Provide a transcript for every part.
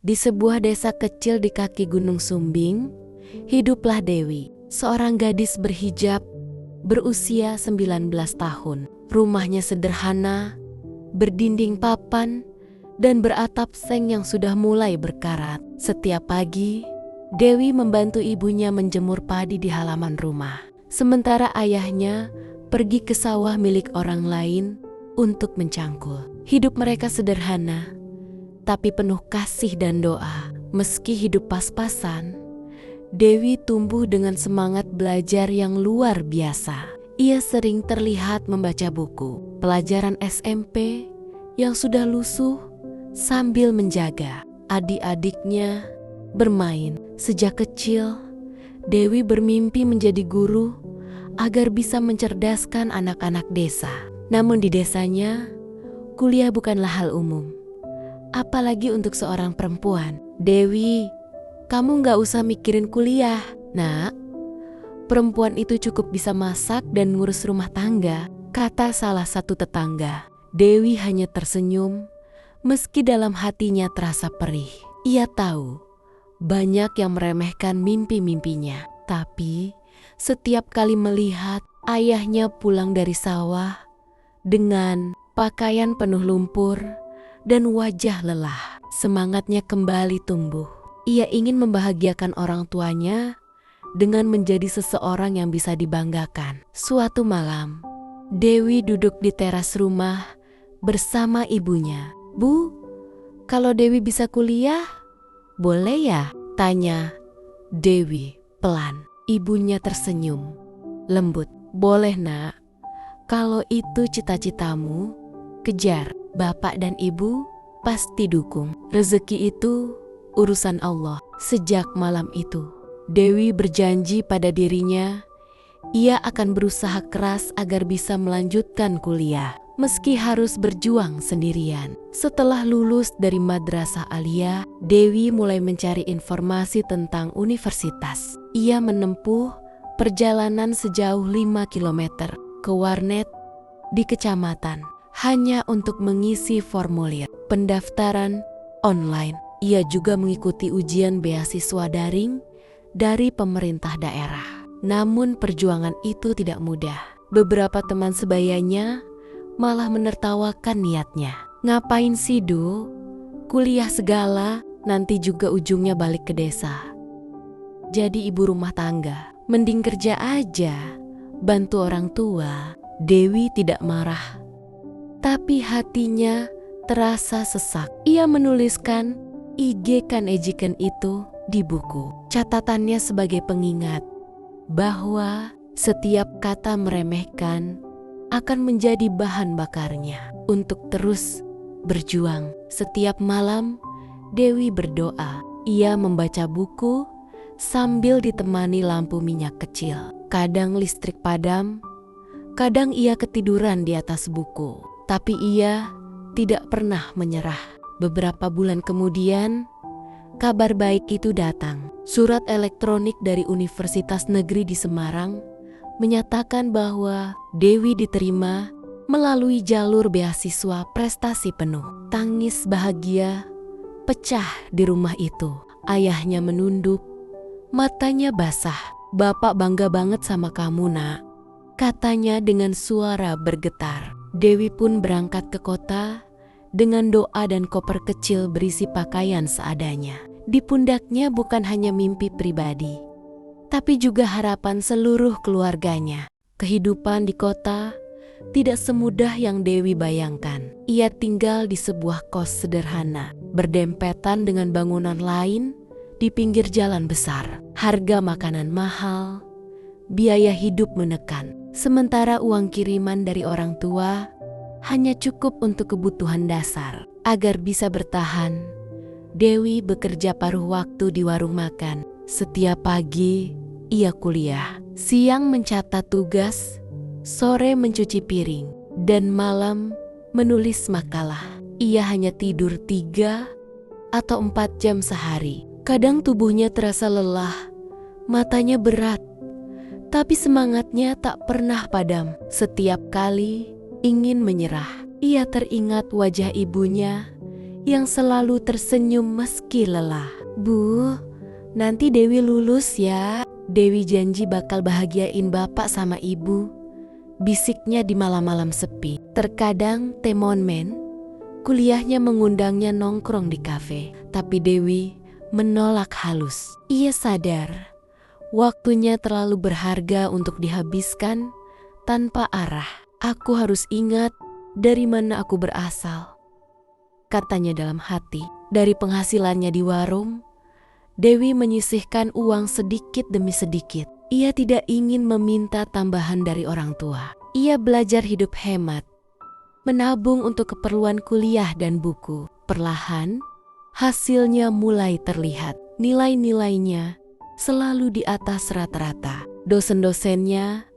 Di sebuah desa kecil di kaki Gunung Sumbing, hiduplah Dewi, seorang gadis berhijab berusia 19 tahun. Rumahnya sederhana, berdinding papan, dan beratap seng yang sudah mulai berkarat. Setiap pagi, Dewi membantu ibunya menjemur padi di halaman rumah. Sementara ayahnya pergi ke sawah milik orang lain untuk mencangkul. Hidup mereka sederhana, tapi penuh kasih dan doa. Meski hidup pas-pasan, Dewi tumbuh dengan semangat belajar yang luar biasa. Ia sering terlihat membaca buku pelajaran SMP yang sudah lusuh sambil menjaga adik-adiknya bermain. Sejak kecil, Dewi bermimpi menjadi guru agar bisa mencerdaskan anak-anak desa. Namun di desanya, kuliah bukanlah hal umum, apalagi untuk seorang perempuan. "Dewi, kamu gak usah mikirin kuliah, nak. Perempuan itu cukup bisa masak dan ngurus rumah tangga," kata salah satu tetangga. Dewi hanya tersenyum, meski dalam hatinya terasa perih. Ia tahu banyak yang meremehkan mimpi-mimpinya, tapi setiap kali melihat ayahnya pulang dari sawah dengan pakaian penuh lumpur dan wajah lelah, semangatnya kembali tumbuh. Ia ingin membahagiakan orang tuanya dengan menjadi seseorang yang bisa dibanggakan. Suatu malam, Dewi duduk di teras rumah bersama ibunya. "Bu, kalau Dewi bisa kuliah, boleh ya?" tanya Dewi pelan. Ibunya tersenyum lembut. "Boleh, nak. Kalau itu cita-citamu, kejar. Bapak dan ibu pasti dukung. Rezeki itu urusan Allah." Sejak malam itu, Dewi berjanji pada dirinya, ia akan berusaha keras agar bisa melanjutkan kuliah, meski harus berjuang sendirian. Setelah lulus dari Madrasah Aliyah, Dewi mulai mencari informasi tentang universitas. Ia menempuh perjalanan sejauh 5 km ke warnet di kecamatan, hanya untuk mengisi formulir pendaftaran online. Ia juga mengikuti ujian beasiswa daring dari pemerintah daerah. Namun perjuangan itu tidak mudah. Beberapa teman sebayanya malah menertawakan niatnya. "Ngapain sih, Du? Kuliah segala, nanti juga ujungnya balik ke desa. Jadi ibu rumah tangga, mending kerja aja, bantu orang tua." Dewi tidak marah, tapi hatinya terasa sesak. Ia menuliskan ejekan itu di buku. Catatannya sebagai pengingat bahwa setiap kata meremehkan akan menjadi bahan bakarnya untuk terus berjuang. Setiap malam, Dewi berdoa. Ia membaca buku sambil ditemani lampu minyak kecil. Kadang listrik padam, kadang ia ketiduran di atas buku. Tapi ia tidak pernah menyerah. Beberapa bulan kemudian, kabar baik itu datang. Surat elektronik dari Universitas Negeri di Semarang menyatakan bahwa Dewi diterima melalui jalur beasiswa prestasi penuh. Tangis bahagia pecah di rumah itu. Ayahnya menunduk, matanya basah. "Bapak bangga banget sama kamu, nak," katanya dengan suara bergetar. Dewi pun berangkat ke kota dengan doa dan koper kecil berisi pakaian seadanya. Di pundaknya bukan hanya mimpi pribadi, tapi juga harapan seluruh keluarganya. Kehidupan di kota tidak semudah yang Dewi bayangkan. Ia tinggal di sebuah kos sederhana, berdempetan dengan bangunan lain di pinggir jalan besar. Harga makanan mahal, biaya hidup menekan. Sementara uang kiriman dari orang tua hanya cukup untuk kebutuhan dasar. Agar bisa bertahan, Dewi bekerja paruh waktu di warung makan. Setiap pagi, ia kuliah. Siang mencatat tugas, sore mencuci piring, dan malam menulis makalah. Ia hanya tidur 3 atau 4 jam sehari. Kadang tubuhnya terasa lelah, matanya berat, tapi semangatnya tak pernah padam. Setiap kali ingin menyerah, ia teringat wajah ibunya yang selalu tersenyum meski lelah. "Bu, nanti Dewi lulus ya. Dewi janji bakal bahagiain bapak sama ibu," bisiknya di malam-malam sepi. Terkadang Temonmen, kuliahnya mengundangnya nongkrong di kafe, tapi Dewi menolak halus. Ia sadar waktunya terlalu berharga untuk dihabiskan tanpa arah. "Aku harus ingat dari mana aku berasal," katanya dalam hati. Dari penghasilannya di warung, Dewi menyisihkan uang sedikit demi sedikit. Ia tidak ingin meminta tambahan dari orang tua. Ia belajar hidup hemat, menabung untuk keperluan kuliah dan buku. Perlahan, hasilnya mulai terlihat. Nilai-nilainya selalu di atas rata-rata. Dosen-dosennya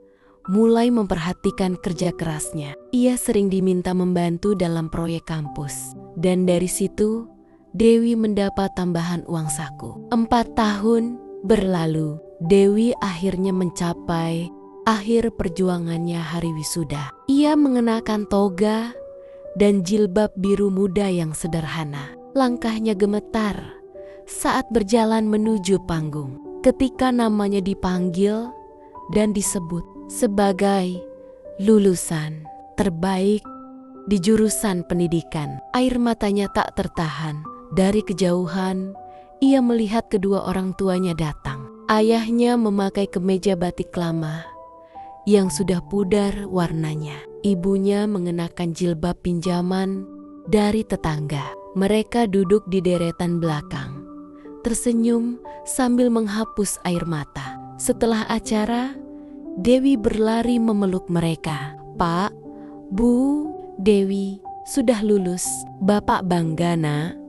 mulai memperhatikan kerja kerasnya. Ia sering diminta membantu dalam proyek kampus. Dan dari situ, Dewi mendapat tambahan uang saku. 4 tahun berlalu. Dewi akhirnya mencapai akhir perjuangannya hari wisuda. Ia mengenakan toga dan jilbab biru muda yang sederhana. Langkahnya gemetar saat berjalan menuju panggung. Ketika namanya dipanggil dan disebut sebagai lulusan terbaik di jurusan pendidikan, air matanya tak tertahan. Dari kejauhan, ia melihat kedua orang tuanya datang. Ayahnya memakai kemeja batik lama yang sudah pudar warnanya. Ibunya mengenakan jilbab pinjaman dari tetangga. Mereka duduk di deretan belakang, tersenyum sambil menghapus air mata. Setelah acara, Dewi berlari memeluk mereka. "Pak, Bu, Dewi sudah lulus. Bapak bangga, Nak.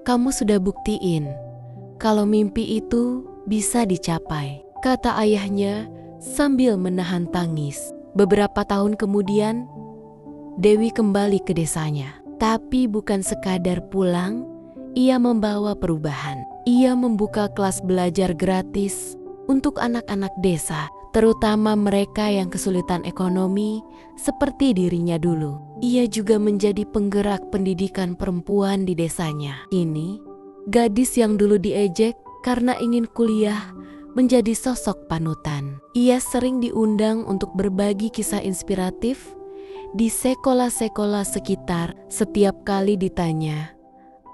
Kamu sudah buktiin kalau mimpi itu bisa dicapai," kata ayahnya sambil menahan tangis. Beberapa tahun kemudian, Dewi kembali ke desanya. Tapi bukan sekadar pulang, ia membawa perubahan. Ia membuka kelas belajar gratis untuk anak-anak desa, terutama mereka yang kesulitan ekonomi seperti dirinya dulu. Ia juga menjadi penggerak pendidikan perempuan di desanya. Kini, gadis yang dulu diejek karena ingin kuliah menjadi sosok panutan. Ia sering diundang untuk berbagi kisah inspiratif di sekolah-sekolah sekitar. Setiap kali ditanya,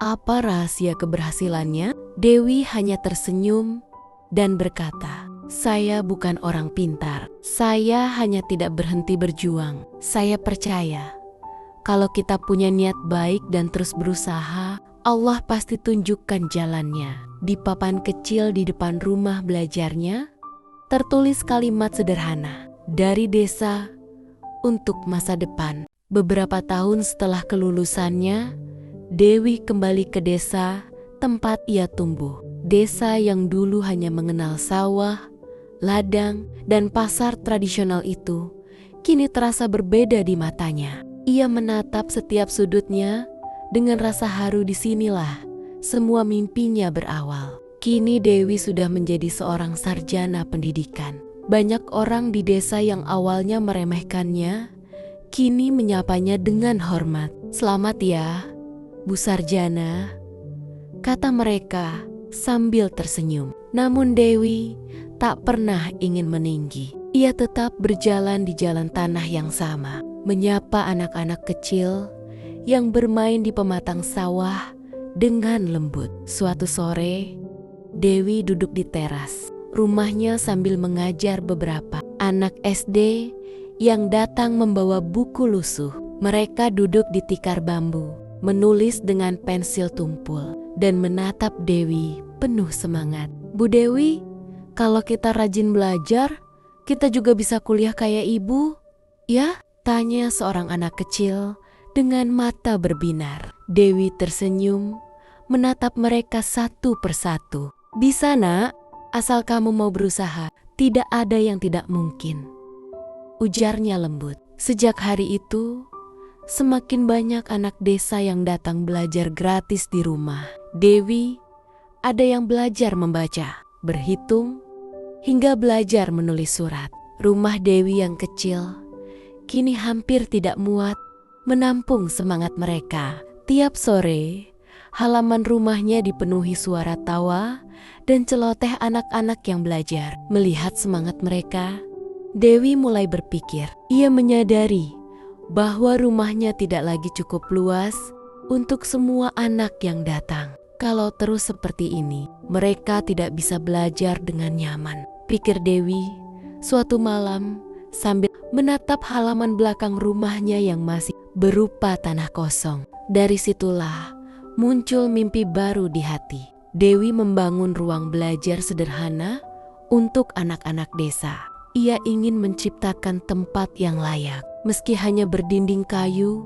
apa rahasia keberhasilannya, Dewi hanya tersenyum dan berkata, "Saya bukan orang pintar. Saya hanya tidak berhenti berjuang. Saya percaya kalau kita punya niat baik dan terus berusaha, Allah pasti tunjukkan jalannya." Di papan kecil di depan rumah belajarnya, tertulis kalimat sederhana, "Dari desa untuk masa depan." Beberapa tahun setelah kelulusannya, Dewi kembali ke desa tempat ia tumbuh. Desa yang dulu hanya mengenal sawah, ladang, dan pasar tradisional itu kini terasa berbeda di matanya. Ia menatap setiap sudutnya dengan rasa haru. Disinilah semua mimpinya berawal. Kini Dewi sudah menjadi seorang sarjana pendidikan. Banyak orang di desa yang awalnya meremehkannya, kini menyapanya dengan hormat. "Selamat ya, Bu Sarjana," kata mereka sambil tersenyum. Namun Dewi tak pernah ingin meninggi. Ia tetap berjalan di jalan tanah yang sama, menyapa anak-anak kecil yang bermain di pematang sawah dengan lembut. Suatu sore, Dewi duduk di teras rumahnya sambil mengajar beberapa anak SD yang datang membawa buku lusuh. Mereka duduk di tikar bambu, menulis dengan pensil tumpul, dan menatap Dewi penuh semangat. "Bu Dewi, kalau kita rajin belajar, kita juga bisa kuliah kayak ibu, ya?" tanya seorang anak kecil dengan mata berbinar. Dewi tersenyum, menatap mereka satu persatu. "Bisa, Nak, asal kamu mau berusaha. Tidak ada yang tidak mungkin," ujarnya lembut. Sejak hari itu, semakin banyak anak desa yang datang belajar gratis di rumah Dewi. Ada yang belajar membaca, berhitung, hingga belajar menulis surat. Rumah Dewi yang kecil kini hampir tidak muat menampung semangat mereka. Tiap sore, halaman rumahnya dipenuhi suara tawa dan celoteh anak-anak yang belajar. Melihat semangat mereka, Dewi mulai berpikir. Ia menyadari bahwa rumahnya tidak lagi cukup luas untuk semua anak yang datang. Kalau terus seperti ini, mereka tidak bisa belajar dengan nyaman, pikir Dewi suatu malam sambil menatap halaman belakang rumahnya yang masih berupa tanah kosong. Dari situlah muncul mimpi baru di hati. Dewi membangun ruang belajar sederhana untuk anak-anak desa. Ia ingin menciptakan tempat yang layak, meski hanya berdinding kayu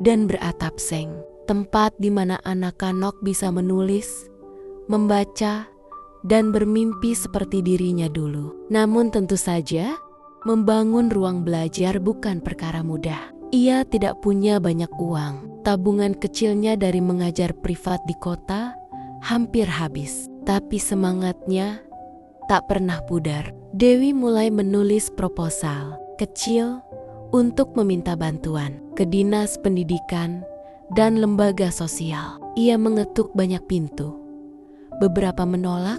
dan beratap seng. Tempat di mana anak-anak bisa menulis, membaca, dan bermimpi seperti dirinya dulu. Namun tentu saja, membangun ruang belajar bukan perkara mudah. Ia tidak punya banyak uang. Tabungan kecilnya dari mengajar privat di kota hampir habis. Tapi semangatnya tak pernah pudar. Dewi mulai menulis proposal kecil untuk meminta bantuan ke dinas pendidikan dan lembaga sosial. Ia mengetuk banyak pintu. Beberapa menolak,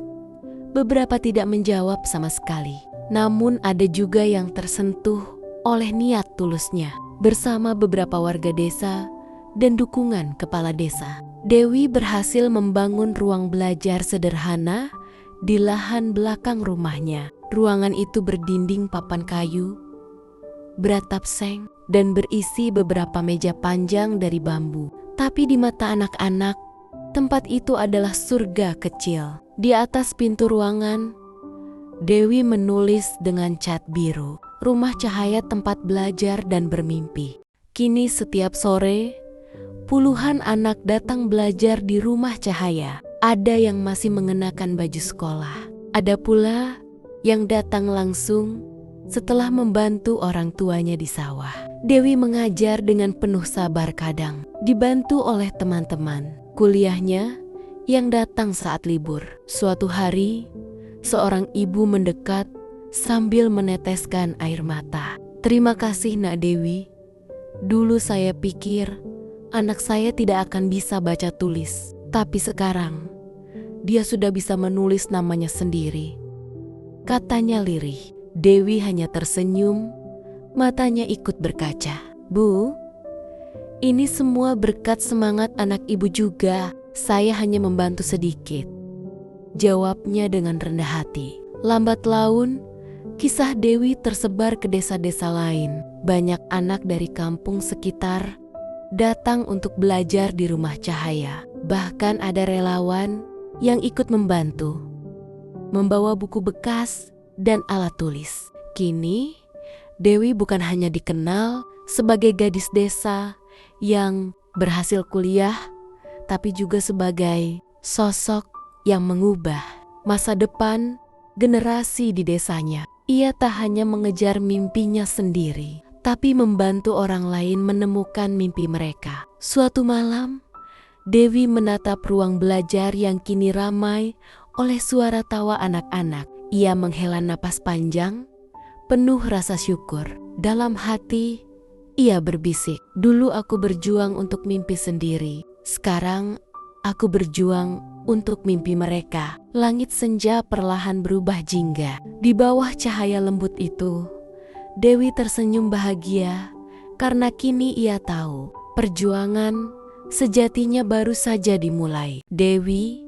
beberapa tidak menjawab sama sekali. Namun ada juga yang tersentuh oleh niat tulusnya. Bersama beberapa warga desa dan dukungan kepala desa, Dewi berhasil membangun ruang belajar sederhana di lahan belakang rumahnya. Ruangan itu berdinding papan kayu, beratap seng, dan berisi beberapa meja panjang dari bambu. Tapi di mata anak-anak, tempat itu adalah surga kecil. Di atas pintu ruangan, Dewi menulis dengan cat biru, rumah cahaya tempat belajar dan bermimpi. Kini setiap sore, puluhan anak datang belajar di rumah cahaya. Ada yang masih mengenakan baju sekolah. Ada pula yang datang langsung setelah membantu orang tuanya di sawah. Dewi mengajar dengan penuh sabar, kadang dibantu oleh teman-teman kuliahnya yang datang saat libur. Suatu hari, seorang ibu mendekat sambil meneteskan air mata. "Terima kasih, Nak Dewi. Dulu saya pikir anak saya tidak akan bisa baca tulis. Tapi sekarang, dia sudah bisa menulis namanya sendiri," katanya lirih. Dewi hanya tersenyum, matanya ikut berkaca. "Bu, ini semua berkat semangat anak ibu juga. Saya hanya membantu sedikit," jawabnya dengan rendah hati. Lambat laun, kisah Dewi tersebar ke desa-desa lain. Banyak anak dari kampung sekitar datang untuk belajar di rumah cahaya. Bahkan ada relawan yang ikut membantu, membawa buku bekas dan alat tulis. Kini, Dewi bukan hanya dikenal sebagai gadis desa yang berhasil kuliah, tapi juga sebagai sosok yang mengubah masa depan generasi di desanya. Ia tak hanya mengejar mimpinya sendiri, tapi membantu orang lain menemukan mimpi mereka. Suatu malam, Dewi menatap ruang belajar yang kini ramai oleh suara tawa anak-anak. Ia menghela napas panjang, penuh rasa syukur. Dalam hati, ia berbisik, "Dulu aku berjuang untuk mimpi sendiri. Sekarang, aku berjuang untuk mimpi mereka." Langit senja perlahan berubah jingga. Di bawah cahaya lembut itu, Dewi tersenyum bahagia karena kini ia tahu perjuangan sejatinya baru saja dimulai. Dewi,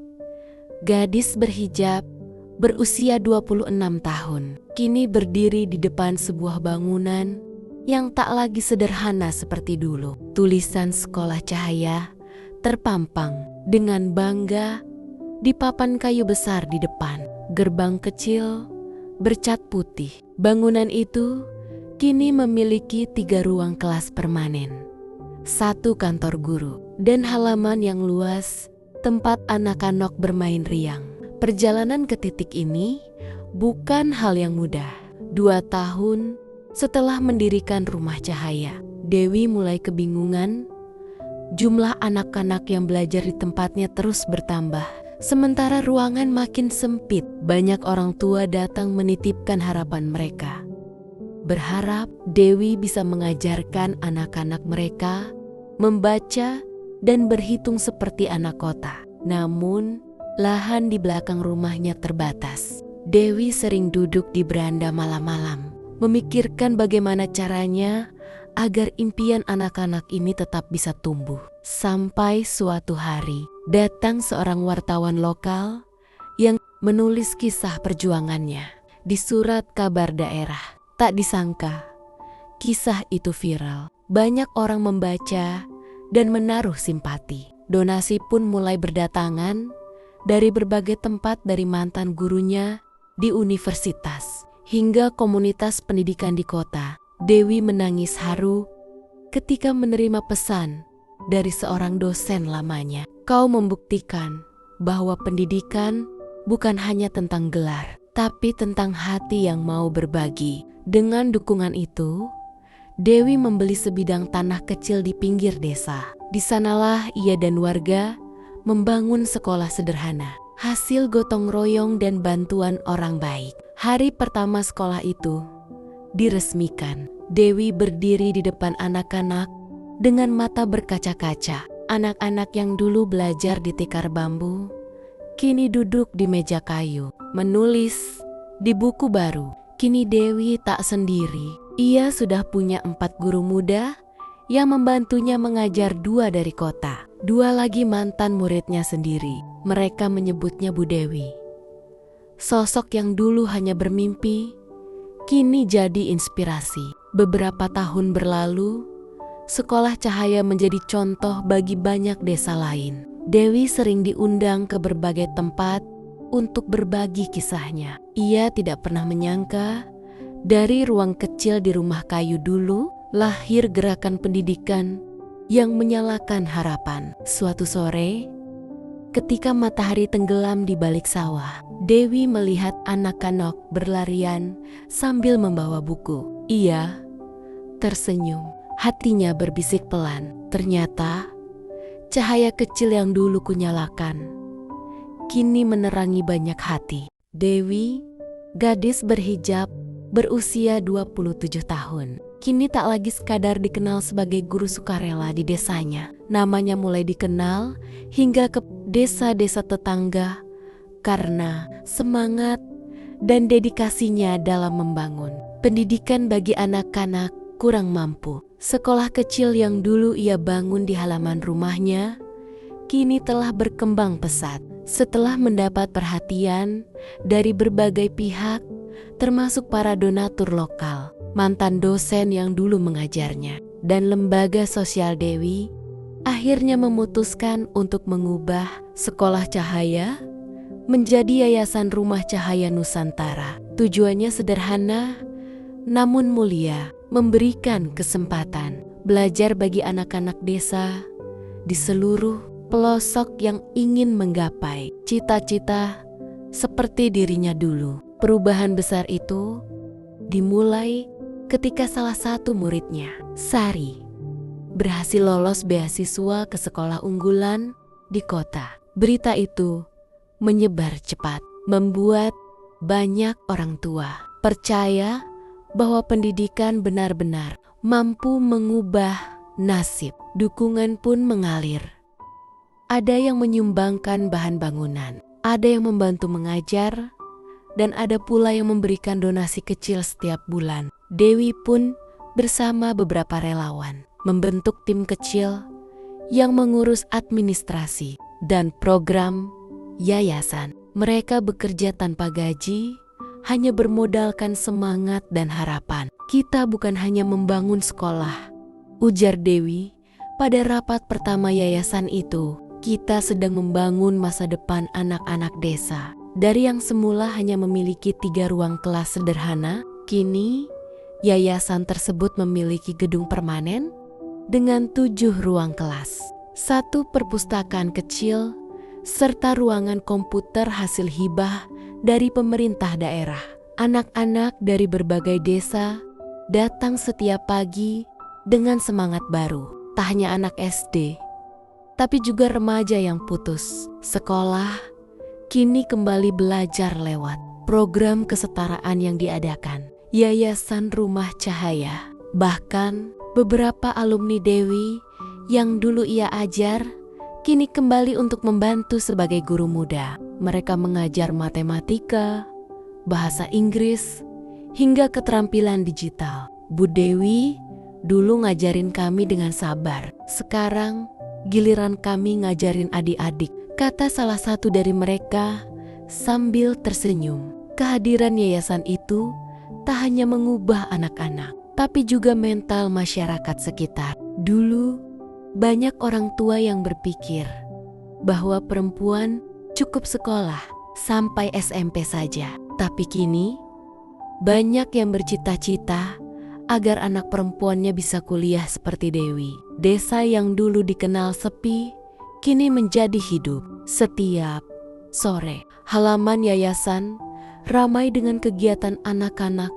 gadis berhijab, berusia 26 tahun, kini berdiri di depan sebuah bangunan yang tak lagi sederhana seperti dulu. Tulisan Sekolah Cahaya terpampang dengan bangga di papan kayu besar di depan. Gerbang kecil bercat putih. Bangunan itu kini memiliki 3 ruang kelas permanen, 1 kantor guru, dan halaman yang luas tempat anak-anak bermain riang. Perjalanan ke titik ini bukan hal yang mudah. 2 tahun setelah mendirikan rumah cahaya, Dewi mulai kebingungan. Jumlah anak-anak yang belajar di tempatnya terus bertambah. Sementara ruangan makin sempit, banyak orang tua datang menitipkan harapan mereka. Berharap Dewi bisa mengajarkan anak-anak mereka membaca dan berhitung seperti anak kota. Namun, lahan di belakang rumahnya terbatas. Dewi sering duduk di beranda malam-malam, memikirkan bagaimana caranya agar impian anak-anak ini tetap bisa tumbuh. Sampai suatu hari, datang seorang wartawan lokal yang menulis kisah perjuangannya di surat kabar daerah. Tak disangka, kisah itu viral. Banyak orang membaca dan menaruh simpati. Donasi pun mulai berdatangan dari berbagai tempat, dari mantan gurunya di universitas hingga komunitas pendidikan di kota. Dewi menangis haru ketika menerima pesan dari seorang dosen lamanya. Kau membuktikan bahwa pendidikan bukan hanya tentang gelar, tapi tentang hati yang mau berbagi. Dengan dukungan itu, Dewi membeli sebidang tanah kecil di pinggir desa. Di sanalah ia dan warga membangun sekolah sederhana, hasil gotong royong dan bantuan orang baik. Hari pertama sekolah itu diresmikan. Dewi berdiri di depan anak-anak dengan mata berkaca-kaca. Anak-anak yang dulu belajar di tikar bambu, kini duduk di meja kayu, menulis di buku baru. Kini Dewi tak sendiri. Ia sudah punya 4 guru muda yang membantunya mengajar, 2 dari kota. 2 lagi mantan muridnya sendiri. Mereka menyebutnya Bu Dewi. Sosok yang dulu hanya bermimpi, kini jadi inspirasi. Beberapa tahun berlalu, Sekolah Cahaya menjadi contoh bagi banyak desa lain. Dewi sering diundang ke berbagai tempat untuk berbagi kisahnya. Ia tidak pernah menyangka dari ruang kecil di rumah kayu dulu lahir gerakan pendidikan yang menyalakan harapan. Suatu sore, ketika matahari tenggelam di balik sawah, Dewi melihat anak-anak berlarian sambil membawa buku. Ia tersenyum, hatinya berbisik pelan. Ternyata cahaya kecil yang dulu kunyalakan kini menerangi banyak hati. Dewi, gadis berhijab berusia 27 tahun, kini tak lagi sekadar dikenal sebagai guru sukarela di desanya. Namanya mulai dikenal hingga ke desa-desa tetangga karena semangat dan dedikasinya dalam membangun pendidikan bagi anak-anak kurang mampu. Sekolah kecil yang dulu ia bangun di halaman rumahnya kini telah berkembang pesat. Setelah mendapat perhatian dari berbagai pihak, termasuk para donatur lokal, mantan dosen yang dulu mengajarnya, dan lembaga sosial, Dewi akhirnya memutuskan untuk mengubah Sekolah Cahaya menjadi Yayasan Rumah Cahaya Nusantara. Tujuannya sederhana namun mulia, memberikan kesempatan belajar bagi anak-anak desa di seluruh pelosok yang ingin menggapai cita-cita seperti dirinya dulu. Perubahan besar itu dimulai ketika salah satu muridnya, Sari, berhasil lolos beasiswa ke sekolah unggulan di kota. Berita itu menyebar cepat, membuat banyak orang tua percaya bahwa pendidikan benar-benar mampu mengubah nasib. Dukungan pun mengalir. Ada yang menyumbangkan bahan bangunan, ada yang membantu mengajar, dan ada pula yang memberikan donasi kecil setiap bulan. Dewi pun bersama beberapa relawan membentuk tim kecil yang mengurus administrasi dan program yayasan. Mereka bekerja tanpa gaji, hanya bermodalkan semangat dan harapan. Kita bukan hanya membangun sekolah, ujar Dewi pada rapat pertama yayasan itu. Kita sedang membangun masa depan anak-anak desa. Dari yang semula hanya memiliki 3 ruang kelas sederhana, kini yayasan tersebut memiliki gedung permanen dengan 7 ruang kelas, 1 perpustakaan kecil, serta ruangan komputer hasil hibah dari pemerintah daerah. Anak-anak dari berbagai desa datang setiap pagi dengan semangat baru. Tak hanya anak SD, tapi juga remaja yang putus sekolah kini kembali belajar lewat program kesetaraan yang diadakan Yayasan Rumah Cahaya. Bahkan beberapa alumni Dewi yang dulu ia ajar, kini kembali untuk membantu sebagai guru muda. Mereka mengajar matematika, bahasa Inggris, hingga keterampilan digital. Bu Dewi dulu ngajarin kami dengan sabar. Sekarang giliran kami ngajarin adik-adik, kata salah satu dari mereka sambil tersenyum. Kehadiran yayasan itu tak hanya mengubah anak-anak, tapi juga mental masyarakat sekitar. Dulu banyak orang tua yang berpikir bahwa perempuan cukup sekolah sampai SMP saja. Tapi kini banyak yang bercita-cita agar anak perempuannya bisa kuliah seperti Dewi. Desa yang dulu dikenal sepi, kini menjadi hidup. Setiap sore, halaman yayasan ramai dengan kegiatan anak-anak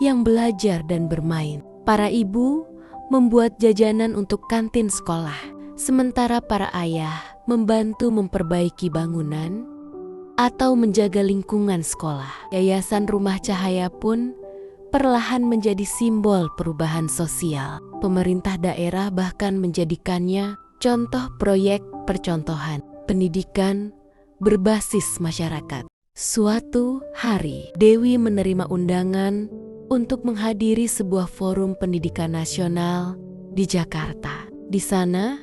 yang belajar dan bermain. Para ibu membuat jajanan untuk kantin sekolah, sementara para ayah membantu memperbaiki bangunan atau menjaga lingkungan sekolah. Yayasan Rumah Cahaya pun perlahan menjadi simbol perubahan sosial. Pemerintah daerah bahkan menjadikannya contoh proyek percontohan pendidikan berbasis masyarakat. Suatu hari, Dewi menerima undangan untuk menghadiri sebuah forum pendidikan nasional di Jakarta. Di sana,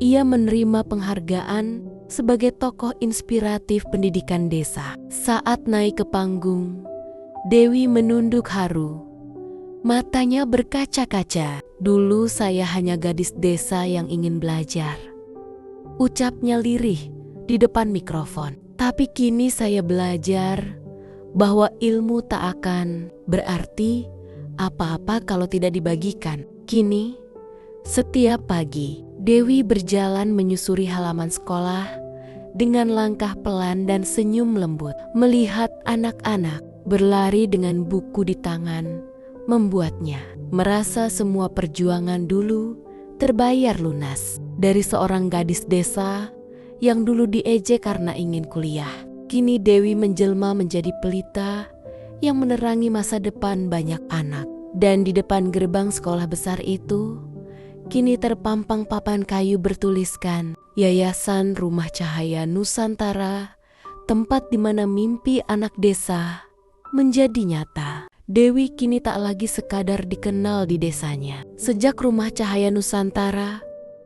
ia menerima penghargaan sebagai tokoh inspiratif pendidikan desa. Saat naik ke panggung, Dewi menunduk haru. Matanya berkaca-kaca. Dulu saya hanya gadis desa yang ingin belajar, ucapnya lirih di depan mikrofon. Tapi kini saya belajar bahwa ilmu tak akan berarti apa-apa kalau tidak dibagikan. Kini, setiap pagi, Dewi berjalan menyusuri halaman sekolah dengan langkah pelan dan senyum lembut. Melihat anak-anak berlari dengan buku di tangan, membuatnya merasa semua perjuangan dulu terbayar lunas. Dari seorang gadis desa yang dulu diejek karena ingin kuliah, kini Dewi menjelma menjadi pelita yang menerangi masa depan banyak anak. Dan di depan gerbang sekolah besar itu, kini terpampang papan kayu bertuliskan Yayasan Rumah Cahaya Nusantara, tempat di mana mimpi anak desa menjadi nyata. Dewi kini tak lagi sekadar dikenal di desanya. Sejak Rumah Cahaya Nusantara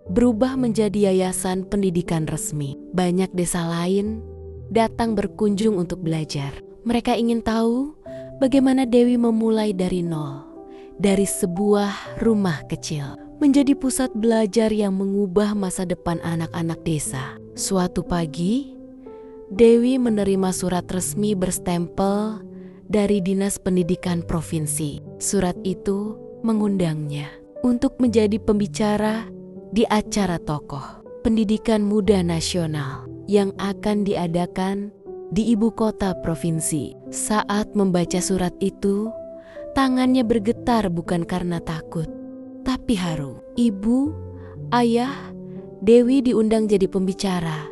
berubah menjadi yayasan pendidikan resmi, banyak desa lain datang berkunjung untuk belajar. Mereka ingin tahu bagaimana Dewi memulai dari nol, dari sebuah rumah kecil, menjadi pusat belajar yang mengubah masa depan anak-anak desa. Suatu pagi, Dewi menerima surat resmi berstempel dari Dinas Pendidikan Provinsi. Surat itu mengundangnya untuk menjadi pembicara di acara tokoh pendidikan muda nasional yang akan diadakan di ibu kota provinsi. Saat membaca surat itu, tangannya bergetar bukan karena takut, tapi haru. Ibu, ayah, Dewi diundang jadi pembicara,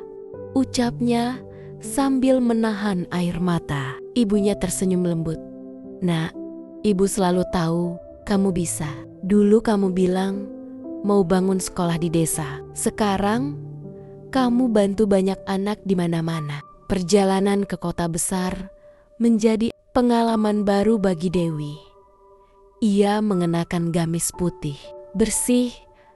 ucapnya sambil menahan air mata. Ibunya tersenyum lembut. Nak, ibu selalu tahu kamu bisa. Dulu kamu bilang mau bangun sekolah di desa. Sekarang kamu bantu banyak anak di mana-mana. Perjalanan ke kota besar menjadi pengalaman baru bagi Dewi. Ia mengenakan gamis putih, bersih,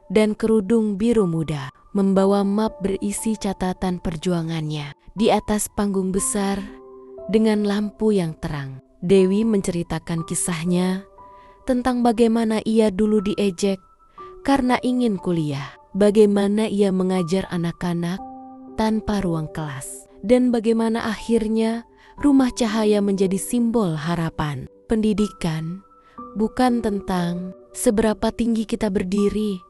dan kerudung biru muda, membawa map berisi catatan perjuangannya. Di atas panggung besar, dengan lampu yang terang, Dewi menceritakan kisahnya tentang bagaimana ia dulu diejek karena ingin kuliah, bagaimana ia mengajar anak-anak tanpa ruang kelas, dan bagaimana akhirnya Rumah Cahaya menjadi simbol harapan. Pendidikan bukan tentang seberapa tinggi kita berdiri,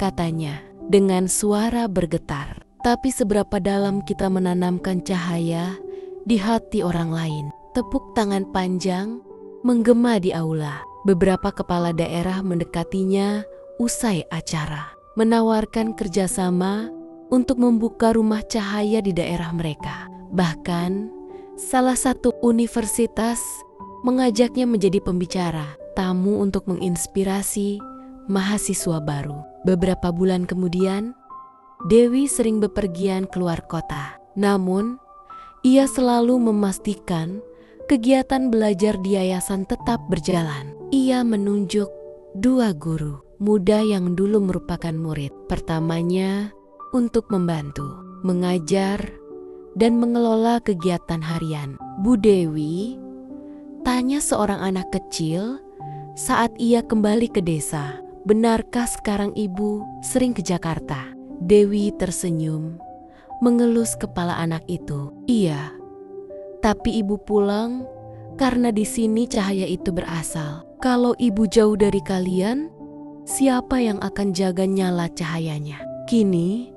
katanya dengan suara bergetar, tapi seberapa dalam kita menanamkan cahaya di hati orang lain. Tepuk tangan panjang menggema di aula. Beberapa kepala daerah mendekatinya usai acara, menawarkan kerjasama untuk membuka rumah cahaya di daerah mereka. Bahkan, salah satu universitas mengajaknya menjadi pembicara, tamu untuk menginspirasi mahasiswa baru. Beberapa bulan kemudian, Dewi sering bepergian keluar kota. Namun, ia selalu memastikan kegiatan belajar di yayasan tetap berjalan. Ia menunjuk 2 guru muda yang dulu merupakan murid pertamanya untuk membantu, mengajar, dan mengelola kegiatan harian. Bu Dewi, tanya seorang anak kecil saat ia kembali ke desa. Benarkah sekarang ibu sering ke Jakarta? Dewi tersenyum, mengelus kepala anak itu. Iya, tapi ibu pulang karena di sini cahaya itu berasal. Kalau ibu jauh dari kalian, siapa yang akan jaga nyala cahayanya? Kini,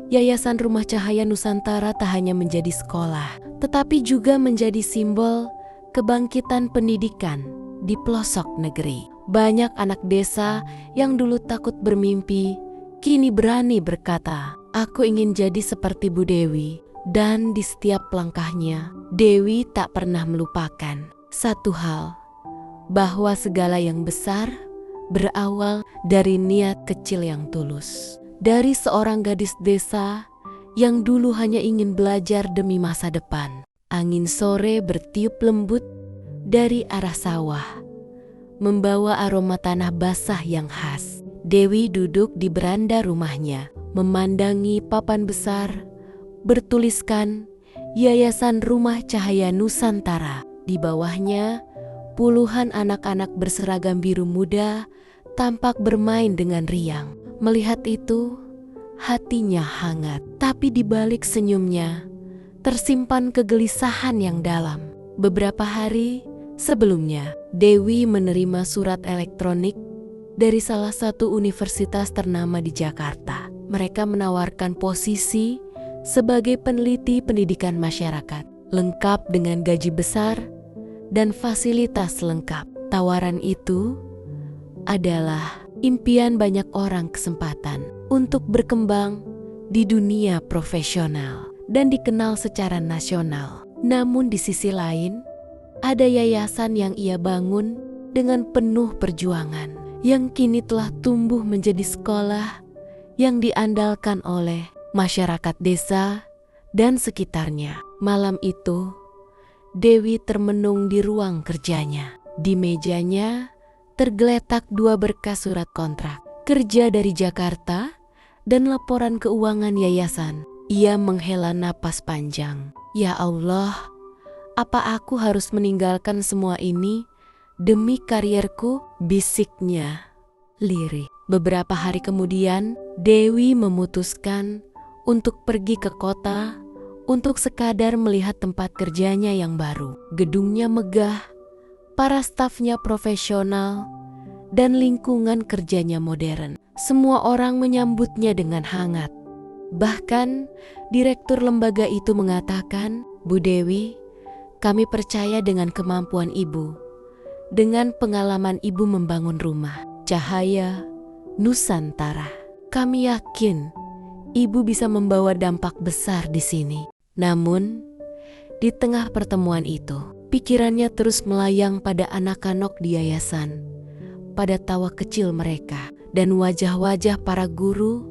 Yayasan Rumah Cahaya Nusantara tak hanya menjadi sekolah, tetapi juga menjadi simbol kebangkitan pendidikan di pelosok negeri. Banyak anak desa yang dulu takut bermimpi, kini berani berkata, "Aku ingin jadi seperti Bu Dewi." Dan di setiap langkahnya, Dewi tak pernah melupakan satu hal, bahwa segala yang besar berawal dari niat kecil yang tulus. Dari seorang gadis desa yang dulu hanya ingin belajar demi masa depan. Angin sore bertiup lembut dari arah sawah, membawa aroma tanah basah yang khas. Dewi duduk di beranda rumahnya, memandangi papan besar bertuliskan Yayasan Rumah Cahaya Nusantara. Di bawahnya, puluhan anak-anak berseragam biru muda tampak bermain dengan riang. Melihat itu, hatinya hangat. Tapi di balik senyumnya, tersimpan kegelisahan yang dalam. Beberapa hari sebelumnya, Dewi menerima surat elektronik dari salah satu universitas ternama di Jakarta. Mereka menawarkan posisi sebagai peneliti pendidikan masyarakat, lengkap dengan gaji besar dan fasilitas lengkap. Tawaran itu adalah impian banyak orang, kesempatan untuk berkembang di dunia profesional dan dikenal secara nasional. Namun di sisi lain, ada yayasan yang ia bangun dengan penuh perjuangan, yang kini telah tumbuh menjadi sekolah yang diandalkan oleh masyarakat desa dan sekitarnya. Malam itu, Dewi termenung di ruang kerjanya. Di mejanya tergeletak 2 berkas surat kontrak kerja dari Jakarta dan laporan keuangan yayasan. Ia menghela napas panjang. Ya Allah, apa aku harus meninggalkan semua ini demi karierku? Bisiknya lirih. Beberapa hari kemudian, Dewi memutuskan untuk pergi ke kota untuk sekadar melihat tempat kerjanya yang baru. Gedungnya megah, para stafnya profesional, dan lingkungan kerjanya modern. Semua orang menyambutnya dengan hangat. Bahkan, direktur lembaga itu mengatakan, "Bu Dewi, kami percaya dengan kemampuan ibu, dengan pengalaman ibu membangun rumah Cahaya Nusantara. Kami yakin ibu bisa membawa dampak besar di sini." Namun, di tengah pertemuan itu, pikirannya terus melayang pada anak-anak di yayasan, pada tawa kecil mereka, dan wajah-wajah para guru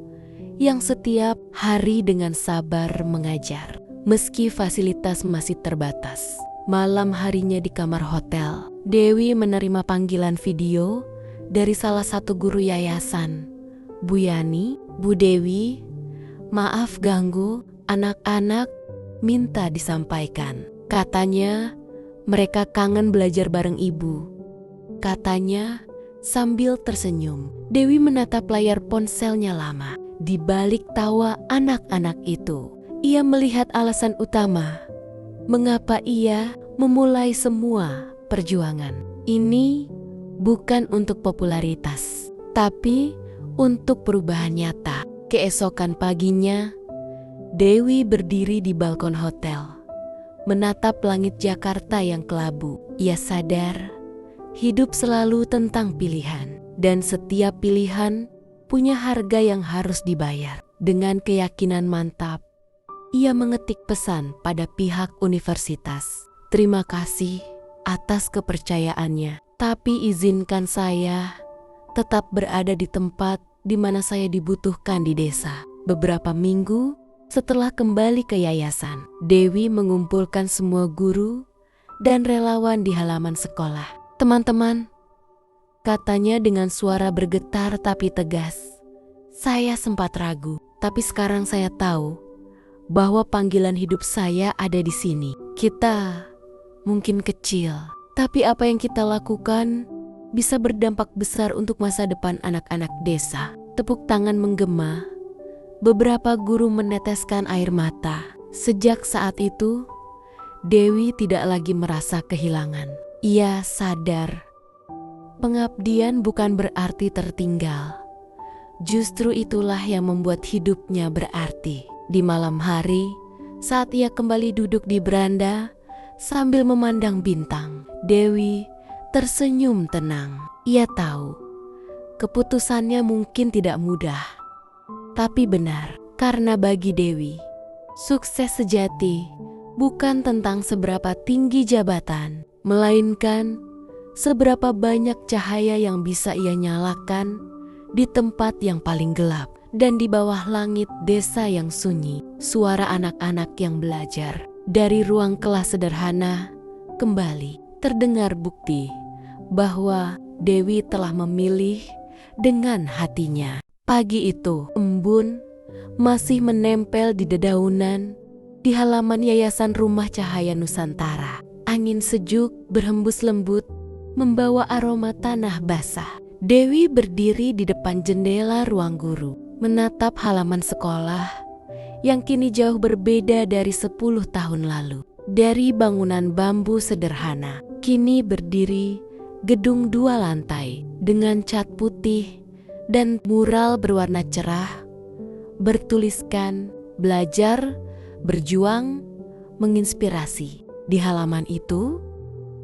yang setiap hari dengan sabar mengajar. Meski fasilitas masih terbatas, malam harinya di kamar hotel, Dewi menerima panggilan video dari salah satu guru yayasan. "Bu Yani, Bu Dewi, maaf ganggu, anak-anak minta disampaikan. Katanya mereka kangen belajar bareng ibu," katanya sambil tersenyum. Dewi menatap layar ponselnya lama. Di balik tawa anak-anak itu, ia melihat alasan utama mengapa ia memulai semua perjuangan. Ini bukan untuk popularitas, tapi untuk perubahan nyata. Keesokan paginya, Dewi berdiri di balkon hotel, menatap langit Jakarta yang kelabu. Ia sadar hidup selalu tentang pilihan, dan setiap pilihan punya harga yang harus dibayar. Dengan keyakinan mantap, ia mengetik pesan pada pihak universitas. "Terima kasih atas kepercayaannya, tapi izinkan saya tetap berada di tempat di mana saya dibutuhkan di desa. Beberapa minggu setelah kembali ke yayasan, Dewi mengumpulkan semua guru dan relawan di halaman sekolah. "Teman-teman," katanya dengan suara bergetar tapi tegas. "Saya sempat ragu, tapi sekarang saya tahu bahwa panggilan hidup saya ada di sini. Kita mungkin kecil, tapi apa yang kita lakukan bisa berdampak besar untuk masa depan anak-anak desa." Tepuk tangan menggema. Beberapa guru meneteskan air mata. Sejak saat itu, Dewi tidak lagi merasa kehilangan. Ia sadar pengabdian bukan berarti tertinggal. Justru itulah yang membuat hidupnya berarti. Di malam hari, saat ia kembali duduk di beranda sambil memandang bintang, Dewi tersenyum tenang. Ia tahu keputusannya mungkin tidak mudah, tapi benar. Karena bagi Dewi, sukses sejati bukan tentang seberapa tinggi jabatan, melainkan seberapa banyak cahaya yang bisa ia nyalakan di tempat yang paling gelap. Dan di bawah langit desa yang sunyi, suara anak-anak yang belajar dari ruang kelas sederhana kembali terdengar, bukti bahwa Dewi telah memilih dengan hatinya. Pagi itu, embun masih menempel di dedaunan di halaman Yayasan Rumah Cahaya Nusantara. Angin sejuk berhembus lembut, membawa aroma tanah basah. Dewi berdiri di depan jendela ruang guru, menatap halaman sekolah yang kini jauh berbeda dari 10 tahun lalu. Dari bangunan bambu sederhana, kini berdiri gedung 2 lantai dengan cat putih dan mural berwarna cerah bertuliskan "Belajar, Berjuang, Menginspirasi". Di halaman itu,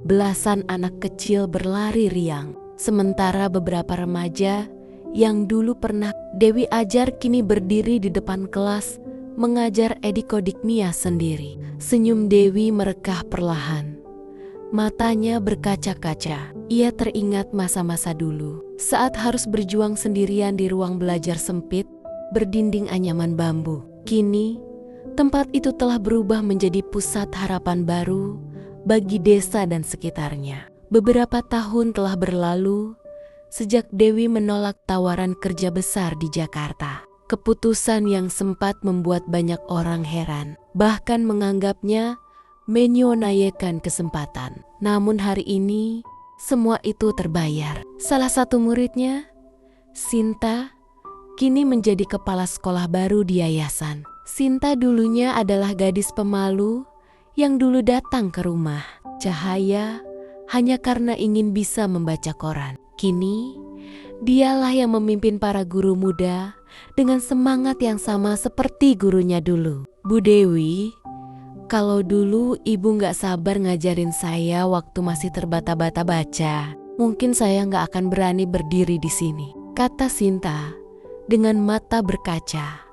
belasan anak kecil berlari riang, sementara beberapa remaja yang dulu pernah Dewi ajar kini berdiri di depan kelas mengajar Edikodik-Mia sendiri. Senyum Dewi merekah perlahan. Matanya berkaca-kaca. Ia teringat masa-masa dulu, saat harus berjuang sendirian di ruang belajar sempit, berdinding anyaman bambu. Kini, tempat itu telah berubah menjadi pusat harapan baru bagi desa dan sekitarnya. Beberapa tahun telah berlalu sejak Dewi menolak tawaran kerja besar di Jakarta. Keputusan yang sempat membuat banyak orang heran, bahkan menganggapnya menyia-nyiakan kesempatan. Namun hari ini, semua itu terbayar. Salah satu muridnya, Sinta, kini menjadi kepala sekolah baru di yayasan. Sinta dulunya adalah gadis pemalu yang dulu datang ke rumah Cahaya hanya karena ingin bisa membaca koran. Kini, dialah yang memimpin para guru muda dengan semangat yang sama seperti gurunya dulu. "Bu Dewi, kalau dulu ibu gak sabar ngajarin saya waktu masih terbata-bata baca, mungkin saya gak akan berani berdiri di sini," kata Sinta dengan mata berkaca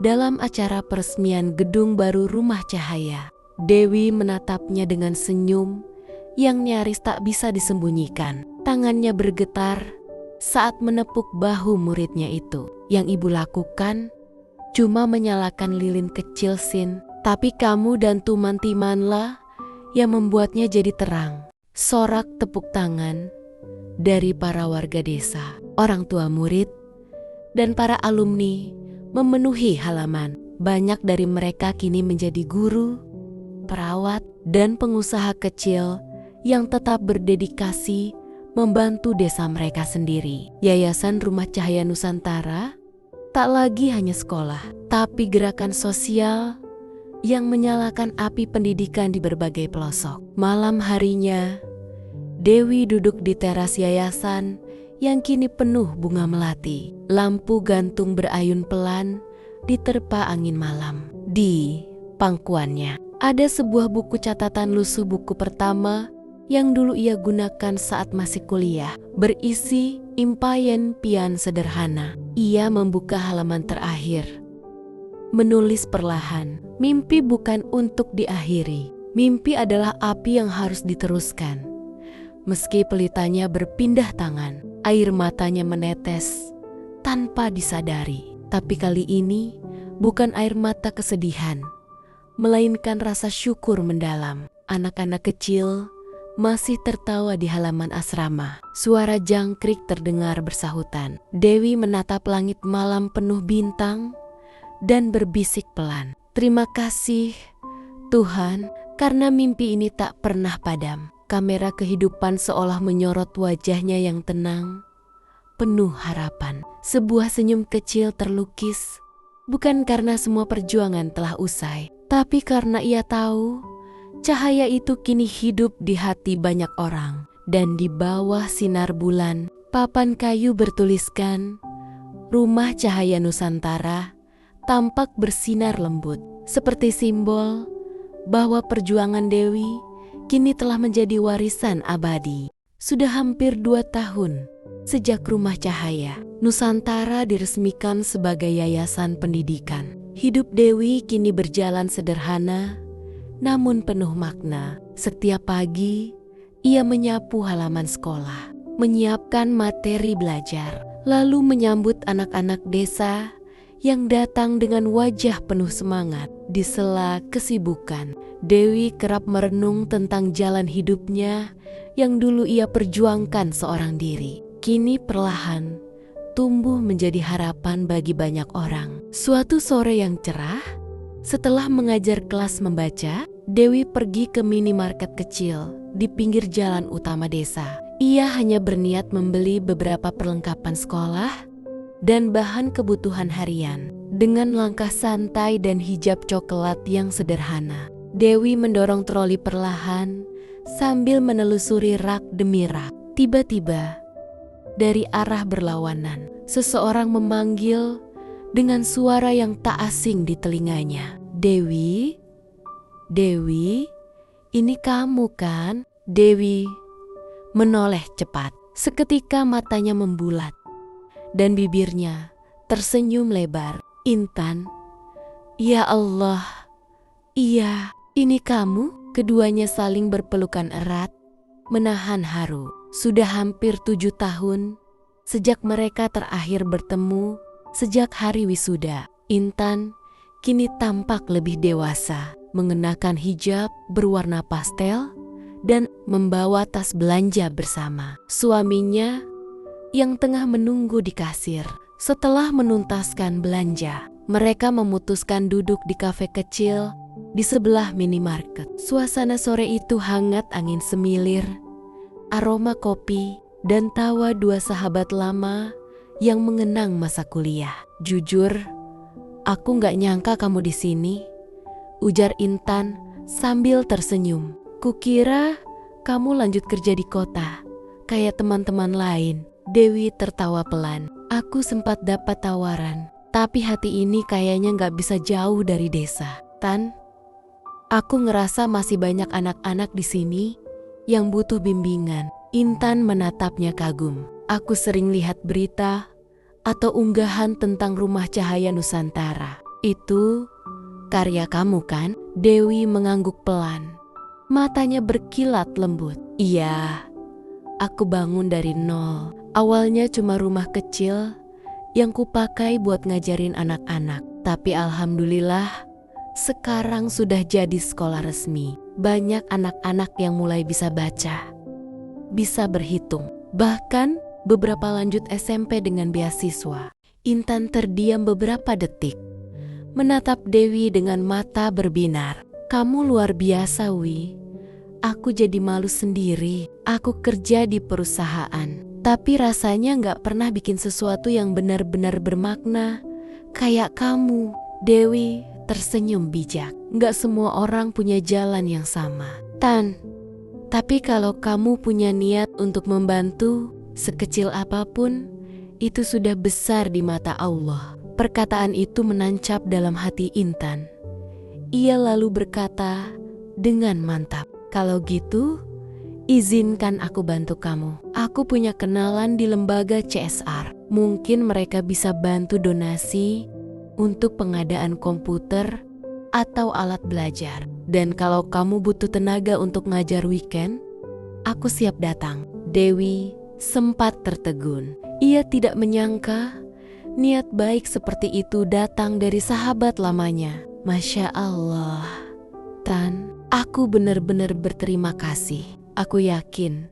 dalam acara peresmian gedung baru Rumah Cahaya. Dewi menatapnya dengan senyum yang nyaris tak bisa disembunyikan. Tangannya bergetar saat menepuk bahu muridnya itu. "Yang ibu lakukan cuma menyalakan lilin kecil, Sin. Tapi kamu dan Tuman-Timanlah yang membuatnya jadi terang." Sorak tepuk tangan dari para warga desa, orang tua murid, dan para alumni memenuhi halaman. Banyak dari mereka kini menjadi guru, perawat, dan pengusaha kecil yang tetap berdedikasi membantu desa mereka sendiri. Yayasan Rumah Cahaya Nusantara tak lagi hanya sekolah, tapi gerakan sosial yang menyalakan api pendidikan di berbagai pelosok. Malam harinya, Dewi duduk di teras yayasan yang kini penuh bunga melati. Lampu gantung berayun pelan diterpa angin malam. Di pangkuannya ada sebuah buku catatan lusuh buku pertama yang dulu ia gunakan saat masih kuliah, berisi impian-impian sederhana. Ia membuka halaman terakhir, menulis perlahan, "Mimpi bukan untuk diakhiri. Mimpi adalah api yang harus diteruskan. Meski pelitanya berpindah tangan." Air matanya menetes tanpa disadari. Tapi kali ini bukan air mata kesedihan, melainkan rasa syukur mendalam. Anak-anak kecil masih tertawa di halaman asrama. Suara jangkrik terdengar bersahutan. Dewi menatap langit malam penuh bintang dan berbisik pelan, "Terima kasih Tuhan, karena mimpi ini tak pernah padam." Kamera kehidupan seolah menyorot wajahnya yang tenang, penuh harapan. Sebuah senyum kecil terlukis, bukan karena semua perjuangan telah usai, tapi karena ia tahu cahaya itu kini hidup di hati banyak orang. Dan di bawah sinar bulan, papan kayu bertuliskan Rumah Cahaya Nusantara tampak bersinar lembut, seperti simbol bahwa perjuangan Dewi kini telah menjadi warisan abadi. Sudah hampir 2 tahun sejak Rumah Cahaya Nusantara diresmikan sebagai yayasan pendidikan. Hidup Dewi kini berjalan sederhana, namun penuh makna. Setiap pagi, ia menyapu halaman sekolah, menyiapkan materi belajar, lalu menyambut anak-anak desa yang datang dengan wajah penuh semangat. Di sela kesibukan, Dewi kerap merenung tentang jalan hidupnya yang dulu ia perjuangkan seorang diri. Kini perlahan tumbuh menjadi harapan bagi banyak orang. Suatu sore yang cerah, setelah mengajar kelas membaca, Dewi pergi ke minimarket kecil di pinggir jalan utama desa. Ia hanya berniat membeli beberapa perlengkapan sekolah dan bahan kebutuhan harian. Dengan langkah santai dan hijab coklat yang sederhana, Dewi mendorong troli perlahan sambil menelusuri rak demi rak. Tiba-tiba, dari arah berlawanan, seseorang memanggil dengan suara yang tak asing di telinganya. "Dewi, Dewi, ini kamu kan?" Dewi menoleh cepat. Seketika matanya membulat dan bibirnya tersenyum lebar. "Intan, ya Allah, iya, ini kamu?" Keduanya saling berpelukan erat, menahan haru. Sudah hampir 7 tahun sejak mereka terakhir bertemu, sejak hari wisuda. Intan kini tampak lebih dewasa, mengenakan hijab berwarna pastel dan membawa tas belanja bersama suaminya yang tengah menunggu di kasir. Setelah menuntaskan belanja, mereka memutuskan duduk di kafe kecil di sebelah minimarket. Suasana sore itu hangat, angin semilir, aroma kopi, dan tawa dua sahabat lama yang mengenang masa kuliah. "Jujur, aku gak nyangka kamu di sini," ujar Intan sambil tersenyum. "Kukira kamu lanjut kerja di kota, kayak teman-teman lain." Dewi tertawa pelan. "Aku sempat dapat tawaran, tapi hati ini kayaknya gak bisa jauh dari desa. Tan, aku ngerasa masih banyak anak-anak di sini yang butuh bimbingan." Intan menatapnya kagum. "Aku sering lihat berita atau unggahan tentang Rumah Cahaya Nusantara. Itu karya kamu kan?" Dewi mengangguk pelan. Matanya berkilat lembut. "Iya, aku bangun dari nol. Awalnya cuma rumah kecil yang kupakai buat ngajarin anak-anak. Tapi alhamdulillah, sekarang sudah jadi sekolah resmi. Banyak anak-anak yang mulai bisa baca, bisa berhitung. Bahkan beberapa lanjut SMP dengan beasiswa." Intan terdiam beberapa detik, menatap Dewi dengan mata berbinar. "Kamu luar biasa, Wi. Aku jadi malu sendiri. Aku kerja di perusahaan, tapi rasanya gak pernah bikin sesuatu yang benar-benar bermakna kayak kamu." Dewi tersenyum bijak. "Gak semua orang punya jalan yang sama, Tan. Tapi kalau kamu punya niat untuk membantu, sekecil apapun, itu sudah besar di mata Allah." Perkataan itu menancap dalam hati Intan. Ia lalu berkata dengan mantap, "Kalau gitu, izinkan aku bantu kamu. Aku punya kenalan di lembaga CSR. Mungkin mereka bisa bantu donasi untuk pengadaan komputer atau alat belajar. Dan kalau kamu butuh tenaga untuk ngajar weekend, aku siap datang." Dewi sempat tertegun. Ia tidak menyangka niat baik seperti itu datang dari sahabat lamanya. Masya Allah, Tan, aku benar-benar berterima kasih. Aku yakin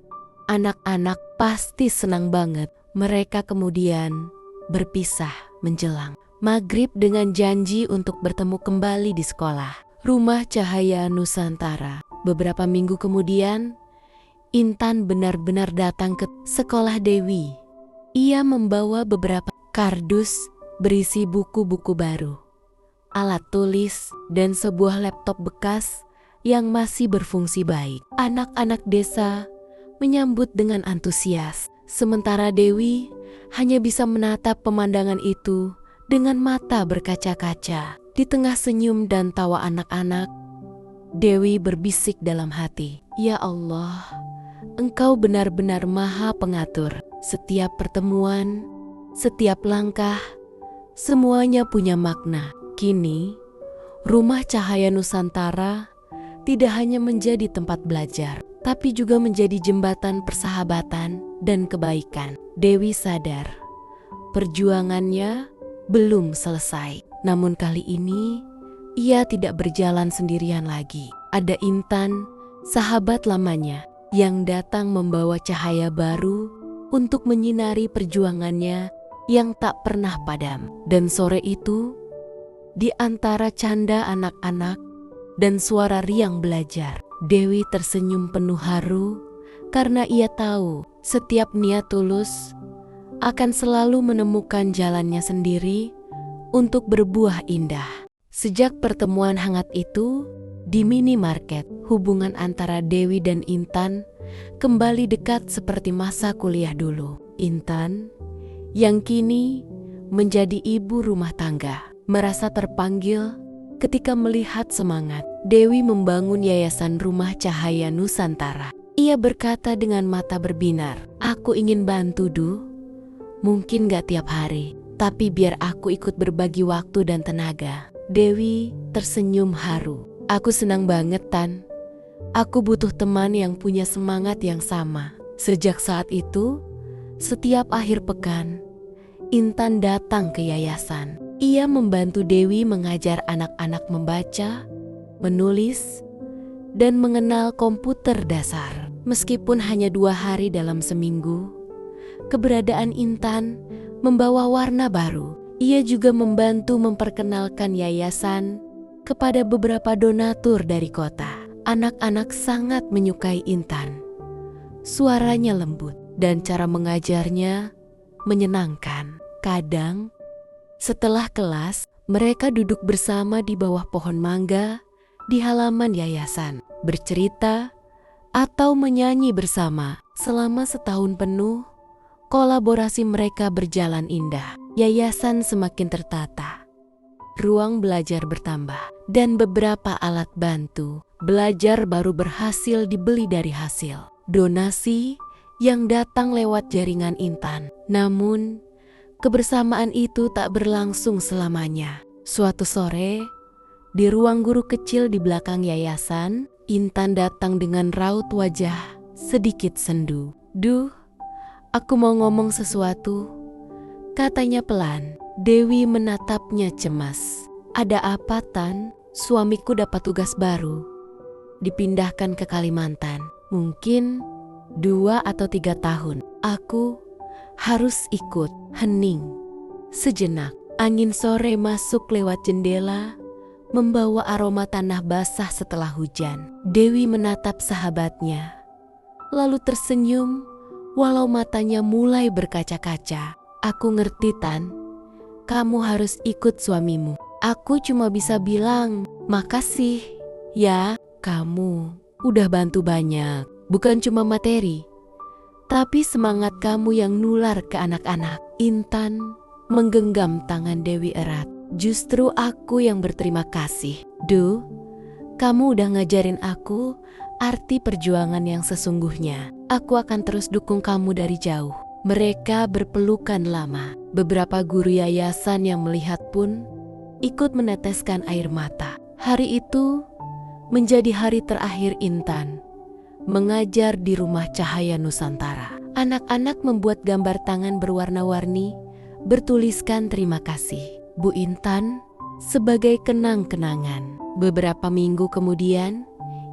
anak-anak pasti senang banget. Mereka kemudian berpisah menjelang maghrib dengan janji untuk bertemu kembali di sekolah. Rumah Cahaya Nusantara. Beberapa minggu kemudian, Intan benar-benar datang ke sekolah Dewi. Ia membawa beberapa kardus berisi buku-buku baru, alat tulis, dan sebuah laptop bekas yang masih berfungsi baik. Anak-anak desa menyambut dengan antusias, sementara Dewi hanya bisa menatap pemandangan itu dengan mata berkaca-kaca. Di tengah senyum dan tawa anak-anak, Dewi berbisik dalam hati, "Ya Allah, Engkau benar-benar Maha Pengatur. Setiap pertemuan, setiap langkah, semuanya punya makna." Kini, Rumah Cahaya Nusantara tidak hanya menjadi tempat belajar, tapi juga menjadi jembatan persahabatan dan kebaikan. Dewi sadar, perjuangannya belum selesai. Namun kali ini, ia tidak berjalan sendirian lagi. Ada Intan, sahabat lamanya, yang datang membawa cahaya baru untuk menyinari perjuangannya yang tak pernah padam. Dan sore itu, di antara canda anak-anak dan suara riang belajar, Dewi tersenyum penuh haru karena ia tahu setiap niat tulus akan selalu menemukan jalannya sendiri untuk berbuah indah. Sejak pertemuan hangat itu di minimarket, hubungan antara Dewi dan Intan kembali dekat seperti masa kuliah dulu. Intan, yang kini menjadi ibu rumah tangga, merasa terpanggil ketika melihat semangat Dewi membangun Yayasan Rumah Cahaya Nusantara. Ia berkata dengan mata berbinar, "Aku ingin bantu, Du. Mungkin gak tiap hari, tapi biar aku ikut berbagi waktu dan tenaga." Dewi tersenyum haru. "Aku senang banget, Tan. Aku butuh teman yang punya semangat yang sama." Sejak saat itu, setiap akhir pekan, Intan datang ke yayasan. Ia membantu Dewi mengajar anak-anak membaca, menulis, dan mengenal komputer dasar. Meskipun hanya 2 hari dalam seminggu, keberadaan Intan membawa warna baru. Ia juga membantu memperkenalkan yayasan kepada beberapa donatur dari kota. Anak-anak sangat menyukai Intan. Suaranya lembut dan cara mengajarnya menyenangkan. Kadang, setelah kelas, mereka duduk bersama di bawah pohon mangga di halaman yayasan, bercerita atau menyanyi bersama. Selama setahun penuh, kolaborasi mereka berjalan indah. Yayasan semakin tertata, ruang belajar bertambah, dan beberapa alat bantu belajar baru berhasil dibeli dari hasil donasi yang datang lewat jaringan Intan. Namun, kebersamaan itu tak berlangsung selamanya. Suatu sore, di ruang guru kecil di belakang yayasan, Intan datang dengan raut wajah sedikit sendu. "Duh, aku mau ngomong sesuatu," katanya pelan. Dewi menatapnya cemas. "Ada apa, Tan?" "Suamiku dapat tugas baru. Dipindahkan ke Kalimantan. Mungkin 2 atau 3 tahun. Aku harus ikut." Hening sejenak. Angin sore masuk lewat jendela, membawa aroma tanah basah setelah hujan. Dewi menatap sahabatnya, lalu tersenyum walau matanya mulai berkaca-kaca. "Aku ngerti, Tan. Kamu harus ikut suamimu." Aku cuma bisa bilang, "Makasih ya, kamu udah bantu banyak. Bukan cuma materi, tapi semangat kamu yang nular ke anak-anak." Intan menggenggam tangan Dewi erat. "Justru aku yang berterima kasih, Du. Kamu udah ngajarin aku arti perjuangan yang sesungguhnya. Aku akan terus dukung kamu dari jauh." Mereka berpelukan lama. Beberapa guru yayasan yang melihat pun ikut meneteskan air mata. Hari itu menjadi hari terakhir Intan mengajar di Rumah Cahaya Nusantara. Anak-anak membuat gambar tangan berwarna-warni, bertuliskan terima kasih, Bu Intan, sebagai kenang-kenangan. Beberapa minggu kemudian,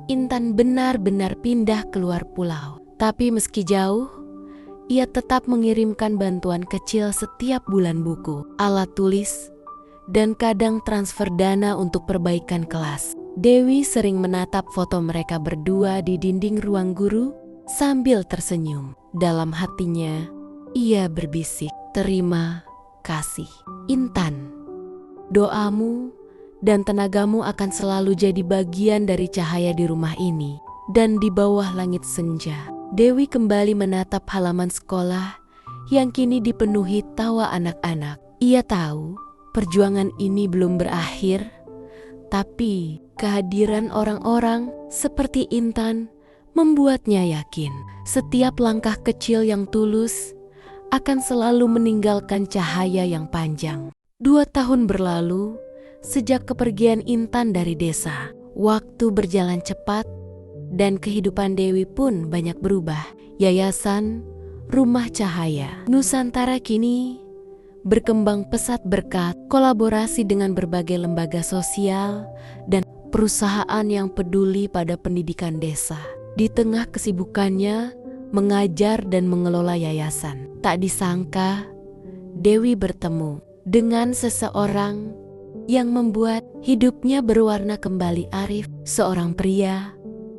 Intan benar-benar pindah keluar pulau. Tapi meski jauh, ia tetap mengirimkan bantuan kecil setiap bulan, buku, alat tulis, dan kadang transfer dana untuk perbaikan kelas. Dewi sering menatap foto mereka berdua di dinding ruang guru sambil tersenyum. Dalam hatinya, ia berbisik, "Terima kasih, Intan. Doamu dan tenagamu akan selalu jadi bagian dari cahaya di rumah ini dan di bawah langit senja." Dewi kembali menatap halaman sekolah yang kini dipenuhi tawa anak-anak. Ia tahu perjuangan ini belum berakhir, tapi kehadiran orang-orang seperti Intan membuatnya yakin setiap langkah kecil yang tulus akan selalu meninggalkan cahaya yang panjang. 2 tahun berlalu sejak kepergian Intan dari desa. Waktu berjalan cepat dan kehidupan Dewi pun banyak berubah. Yayasan Rumah Cahaya Nusantara kini berkembang pesat berkat kolaborasi dengan berbagai lembaga sosial dan perusahaan yang peduli pada pendidikan desa. Di tengah kesibukannya mengajar dan mengelola yayasan, tak disangka Dewi bertemu dengan seseorang yang membuat hidupnya berwarna kembali. Arif, seorang pria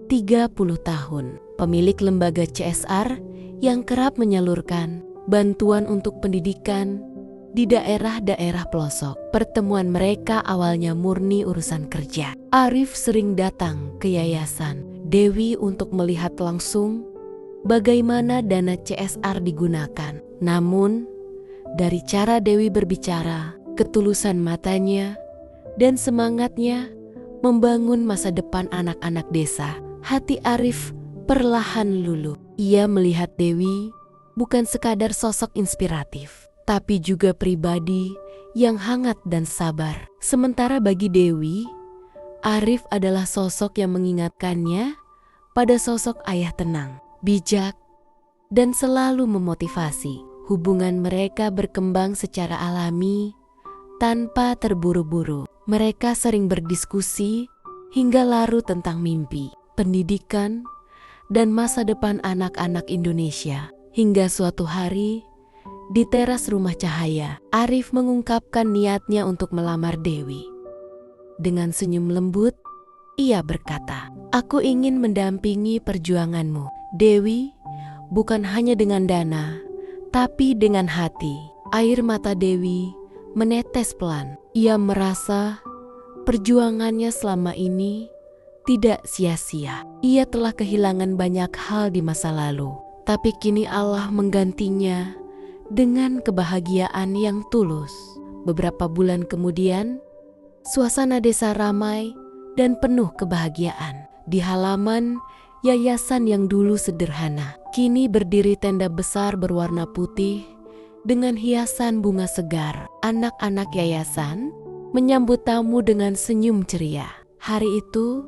30 tahun, pemilik lembaga CSR yang kerap menyalurkan bantuan untuk pendidikan di daerah-daerah pelosok. Pertemuan mereka awalnya murni urusan kerja. Arif sering datang ke yayasan Dewi untuk melihat langsung bagaimana dana CSR digunakan. Namun, dari cara Dewi berbicara, ketulusan matanya, dan semangatnya membangun masa depan anak-anak desa, hati Arif perlahan luluh. Ia melihat Dewi bukan sekadar sosok inspiratif, tapi juga pribadi yang hangat dan sabar. Sementara bagi Dewi, Arif adalah sosok yang mengingatkannya pada sosok ayah tenang, bijak, dan selalu memotivasi. Hubungan mereka berkembang secara alami, tanpa terburu-buru. Mereka sering berdiskusi hingga larut tentang mimpi, pendidikan, dan masa depan anak-anak Indonesia. Hingga suatu hari, di teras Rumah Cahaya, Arif mengungkapkan niatnya untuk melamar Dewi. Dengan senyum lembut, ia berkata, "Aku ingin mendampingi perjuanganmu, Dewi, bukan hanya dengan dana, tapi dengan hati." Air mata Dewi menetes pelan. Ia merasa perjuangannya selama ini tidak sia-sia. Ia telah kehilangan banyak hal di masa lalu, tapi kini Allah menggantinya dengan kebahagiaan yang tulus. Beberapa bulan kemudian, suasana desa ramai dan penuh kebahagiaan. Di halaman yayasan yang dulu sederhana, kini berdiri tenda besar berwarna putih dengan hiasan bunga segar. Anak-anak yayasan menyambut tamu dengan senyum ceria. Hari itu,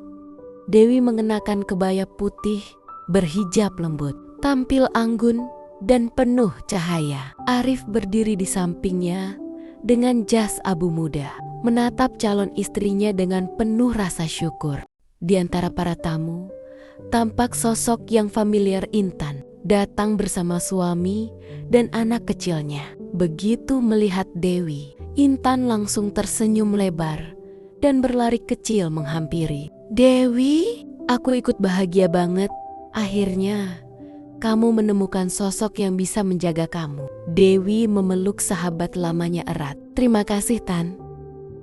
Dewi mengenakan kebaya putih berhijab lembut, tampil anggun dan penuh cahaya. Arif berdiri di sampingnya dengan jas abu muda, menatap calon istrinya dengan penuh rasa syukur. Di antara para tamu, tampak sosok yang familiar Intan, datang bersama suami dan anak kecilnya. Begitu melihat Dewi, Intan langsung tersenyum lebar dan berlari kecil menghampiri. "Dewi, aku ikut bahagia banget. Akhirnya kamu menemukan sosok yang bisa menjaga kamu." Dewi memeluk sahabat lamanya erat. "Terima kasih, Tan.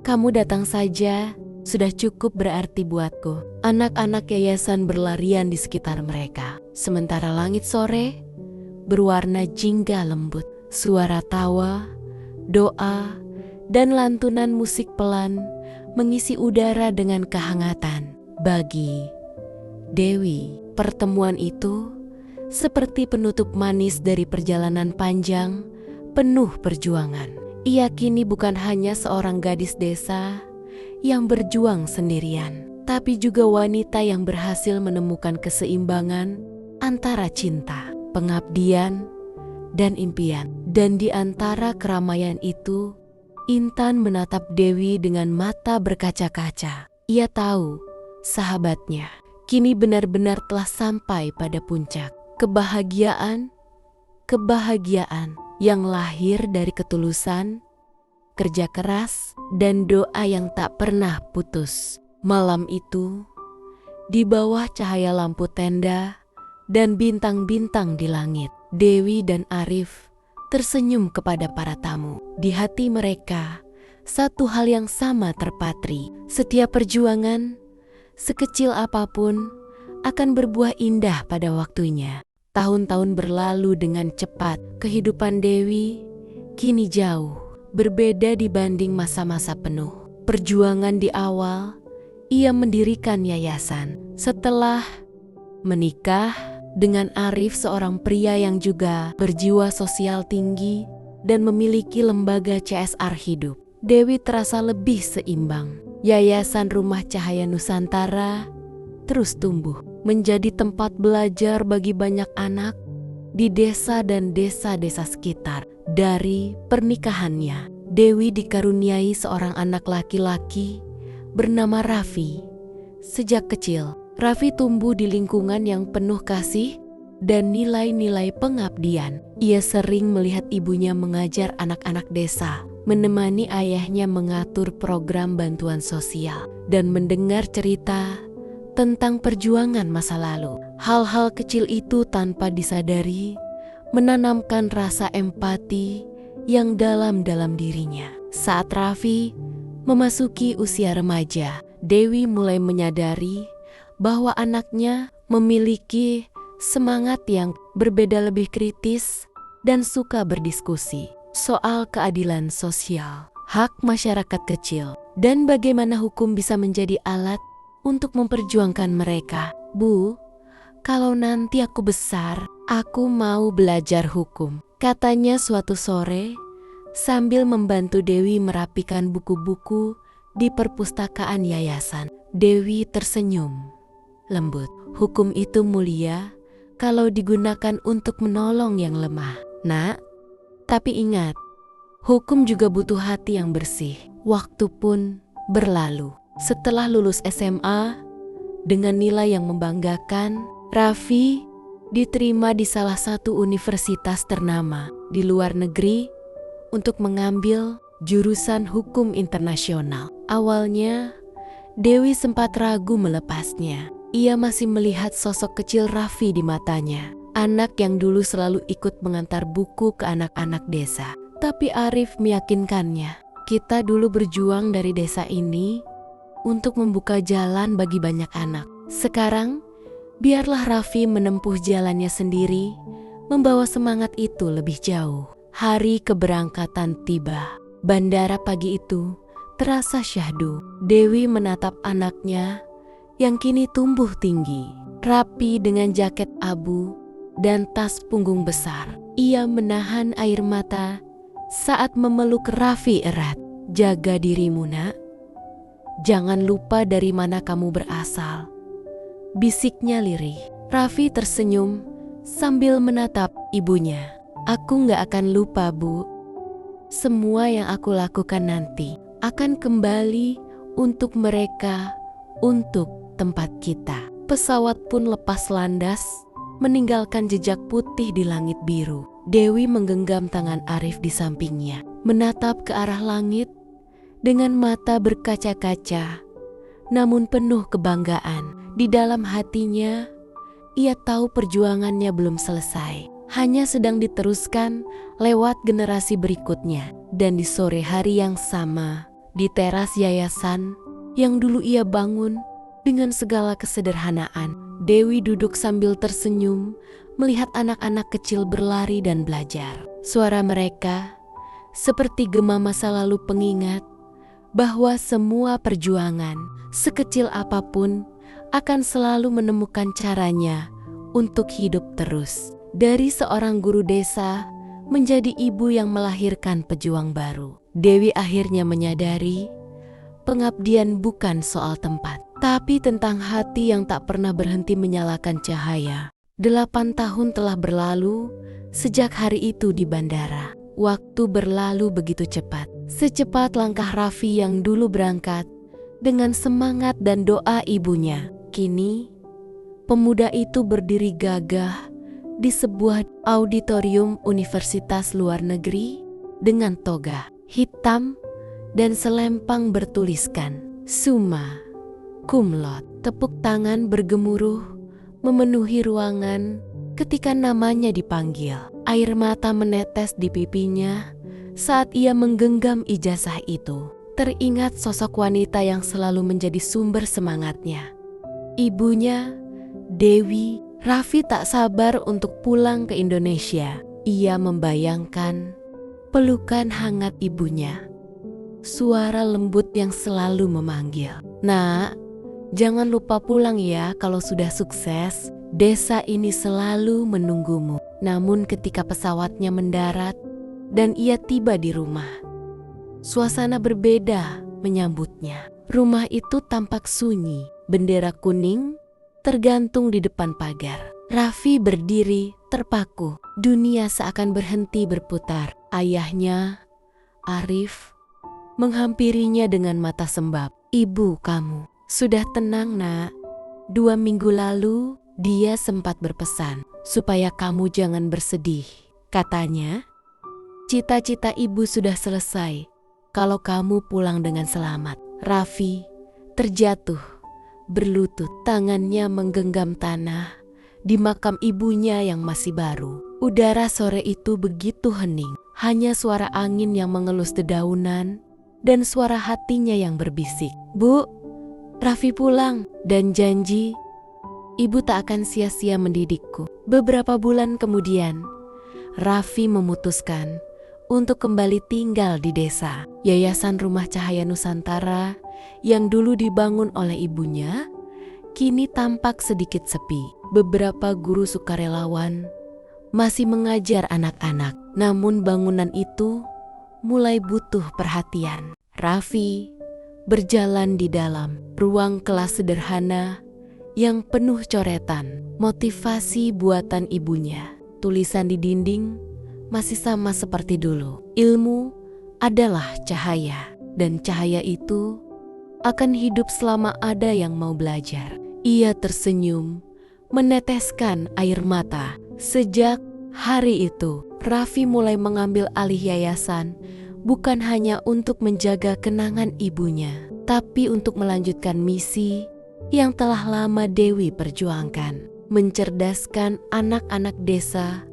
Kamu datang saja sudah cukup berarti buatku." Anak-anak yayasan berlarian di sekitar mereka. Sementara langit sore berwarna jingga lembut. Suara tawa, doa, dan lantunan musik pelan mengisi udara dengan kehangatan. Bagi Dewi, pertemuan itu seperti penutup manis dari perjalanan panjang penuh perjuangan. Ia kini bukan hanya seorang gadis desa yang berjuang sendirian, tapi juga wanita yang berhasil menemukan keseimbangan antara cinta, pengabdian, dan impian. Dan di antara keramaian itu, Intan menatap Dewi dengan mata berkaca-kaca. Ia tahu sahabatnya kini benar-benar telah sampai pada puncak. Kebahagiaan yang lahir dari ketulusan, kerja keras, dan doa yang tak pernah putus. Malam itu, di bawah cahaya lampu tenda dan bintang-bintang di langit, Dewi dan Arif tersenyum kepada para tamu. Di hati mereka, satu hal yang sama terpatri. Setiap perjuangan, sekecil apapun, akan berbuah indah pada waktunya. Tahun-tahun berlalu dengan cepat. Kehidupan Dewi kini jauh berbeda dibanding masa-masa penuh perjuangan. Di awal, ia mendirikan yayasan. Setelah menikah dengan Arif, seorang pria yang juga berjiwa sosial tinggi dan memiliki lembaga CSR hidup, Dewi terasa lebih seimbang. Yayasan Rumah Cahaya Nusantara terus tumbuh menjadi tempat belajar bagi banyak anak di desa dan desa-desa sekitar. Dari pernikahannya, Dewi dikaruniai seorang anak laki-laki bernama Raffi. Sejak kecil, Raffi tumbuh di lingkungan yang penuh kasih dan nilai-nilai pengabdian. Ia sering melihat ibunya mengajar anak-anak desa, menemani ayahnya mengatur program bantuan sosial, dan mendengar cerita tentang perjuangan masa lalu. Hal-hal kecil itu tanpa disadari menanamkan rasa empati yang dalam dalam dirinya. Saat Raffi memasuki usia remaja, Dewi mulai menyadari bahwa anaknya memiliki semangat yang berbeda, lebih kritis dan suka berdiskusi soal keadilan sosial, hak masyarakat kecil, dan bagaimana hukum bisa menjadi alat untuk memperjuangkan mereka. "Bu, kalau nanti aku besar, aku mau belajar hukum," katanya suatu sore sambil membantu Dewi merapikan buku-buku di perpustakaan yayasan. Dewi tersenyum lembut. "Hukum itu mulia kalau digunakan untuk menolong yang lemah, Nak. Tapi ingat, hukum juga butuh hati yang bersih." Waktu pun berlalu. Setelah lulus SMA dengan nilai yang membanggakan, Raffi diterima di salah satu universitas ternama di luar negeri untuk mengambil jurusan hukum internasional. Awalnya, Dewi sempat ragu melepasnya. Ia masih melihat sosok kecil Raffi di matanya, anak yang dulu selalu ikut mengantar buku ke anak-anak desa. Tapi Arif meyakinkannya, "Kita dulu berjuang dari desa ini untuk membuka jalan bagi banyak anak. Sekarang, biarlah Raffi menempuh jalannya sendiri, membawa semangat itu lebih jauh." Hari keberangkatan tiba. Bandara pagi itu terasa syahdu. Dewi menatap anaknya yang kini tumbuh tinggi, rapi dengan jaket abu dan tas punggung besar. Ia menahan air mata saat memeluk Raffi erat. "Jaga dirimu, Nak. Jangan lupa dari mana kamu berasal," bisiknya lirih. Raffi tersenyum sambil menatap ibunya. "Aku gak akan lupa, Bu. Semua yang aku lakukan nanti akan kembali untuk mereka, untuk tempat kita." Pesawat pun lepas landas, meninggalkan jejak putih di langit biru. Dewi menggenggam tangan Arif di sampingnya, menatap ke arah langit dengan mata berkaca-kaca, namun penuh kebanggaan. Di dalam hatinya, ia tahu perjuangannya belum selesai, hanya sedang diteruskan lewat generasi berikutnya. Dan di sore hari yang sama, di teras yayasan yang dulu ia bangun dengan segala kesederhanaan, Dewi duduk sambil tersenyum melihat anak-anak kecil berlari dan belajar. Suara mereka seperti gema masa lalu, pengingat bahwa semua perjuangan, sekecil apapun, akan selalu menemukan caranya untuk hidup terus. Dari seorang guru desa menjadi ibu yang melahirkan pejuang baru, Dewi akhirnya menyadari pengabdian bukan soal tempat, tapi tentang hati yang tak pernah berhenti menyalakan cahaya. 8 tahun telah berlalu sejak hari itu di bandara. Waktu berlalu begitu cepat. Secepat langkah Raffi yang dulu berangkat dengan semangat dan doa ibunya. Kini, pemuda itu berdiri gagah di sebuah auditorium universitas luar negeri dengan toga hitam dan selempang bertuliskan Summa Cum Laude. Tepuk tangan bergemuruh memenuhi ruangan ketika namanya dipanggil. Air mata menetes di pipinya saat ia menggenggam ijazah itu. Teringat sosok wanita yang selalu menjadi sumber semangatnya. Ibunya, Dewi. Raffi tak sabar untuk pulang ke Indonesia. Ia membayangkan pelukan hangat ibunya. Suara lembut yang selalu memanggil. "Nak, jangan lupa pulang ya kalau sudah sukses. Desa ini selalu menunggumu." Namun ketika pesawatnya mendarat dan ia tiba di rumah, suasana berbeda menyambutnya. Rumah itu tampak sunyi. Bendera kuning tergantung di depan pagar. Raffi berdiri terpaku. Dunia seakan berhenti berputar. Ayahnya, Arif, menghampirinya dengan mata sembab. "Ibu kamu sudah tenang, Nak. 2 minggu lalu dia sempat berpesan supaya kamu jangan bersedih. Katanya, cita-cita ibu sudah selesai kalau kamu pulang dengan selamat." Raffi terjatuh berlutut, tangannya menggenggam tanah di makam ibunya yang masih baru. Udara sore itu begitu hening, hanya suara angin yang mengelus dedaunan dan suara hatinya yang berbisik, "Bu, Raffi pulang dan janji ibu tak akan sia-sia mendidikku." Beberapa bulan kemudian, Raffi memutuskan untuk kembali tinggal di desa. Yayasan Rumah Cahaya Nusantara yang dulu dibangun oleh ibunya kini tampak sedikit sepi. Beberapa guru sukarelawan masih mengajar anak-anak, namun bangunan itu mulai butuh perhatian. Raffi berjalan di dalam ruang kelas sederhana yang penuh coretan motivasi buatan ibunya. Tulisan di dinding masih sama seperti dulu. Ilmu adalah cahaya, dan cahaya itu akan hidup selama ada yang mau belajar. Ia tersenyum, meneteskan air mata. Sejak hari itu, Raffi mulai mengambil alih yayasan, bukan hanya untuk menjaga kenangan ibunya, tapi untuk melanjutkan misi yang telah lama Dewi perjuangkan, mencerdaskan anak-anak desa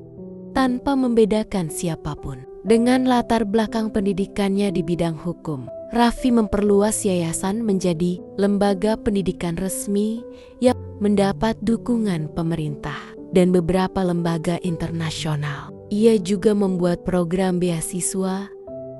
tanpa membedakan siapapun. Dengan latar belakang pendidikannya di bidang hukum, Raffi memperluas yayasan menjadi lembaga pendidikan resmi yang mendapat dukungan pemerintah dan beberapa lembaga internasional. Ia juga membuat program beasiswa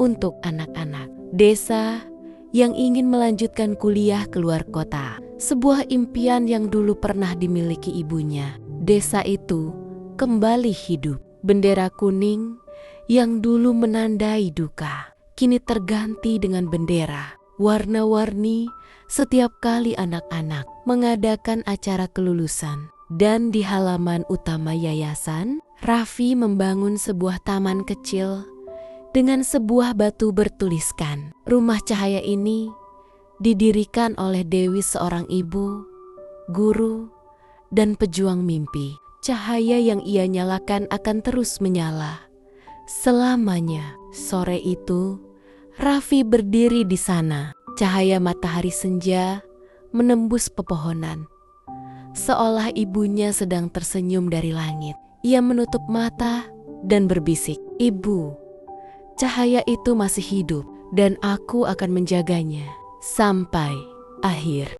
untuk anak-anak desa yang ingin melanjutkan kuliah keluar kota. Sebuah impian yang dulu pernah dimiliki ibunya. Desa itu kembali hidup. Bendera kuning yang dulu menandai duka kini terganti dengan bendera warna-warni setiap kali anak-anak mengadakan acara kelulusan. Dan di halaman utama yayasan, Raffi membangun sebuah taman kecil dengan sebuah batu bertuliskan, "Rumah Cahaya." Ini didirikan oleh Dewi, seorang ibu, guru, dan pejuang mimpi. Cahaya yang ia nyalakan akan terus menyala selamanya. Sore itu, Raffi berdiri di sana. Cahaya matahari senja menembus pepohonan, seolah ibunya sedang tersenyum dari langit. Ia menutup mata dan berbisik, "Ibu, cahaya itu masih hidup dan aku akan menjaganya sampai akhir."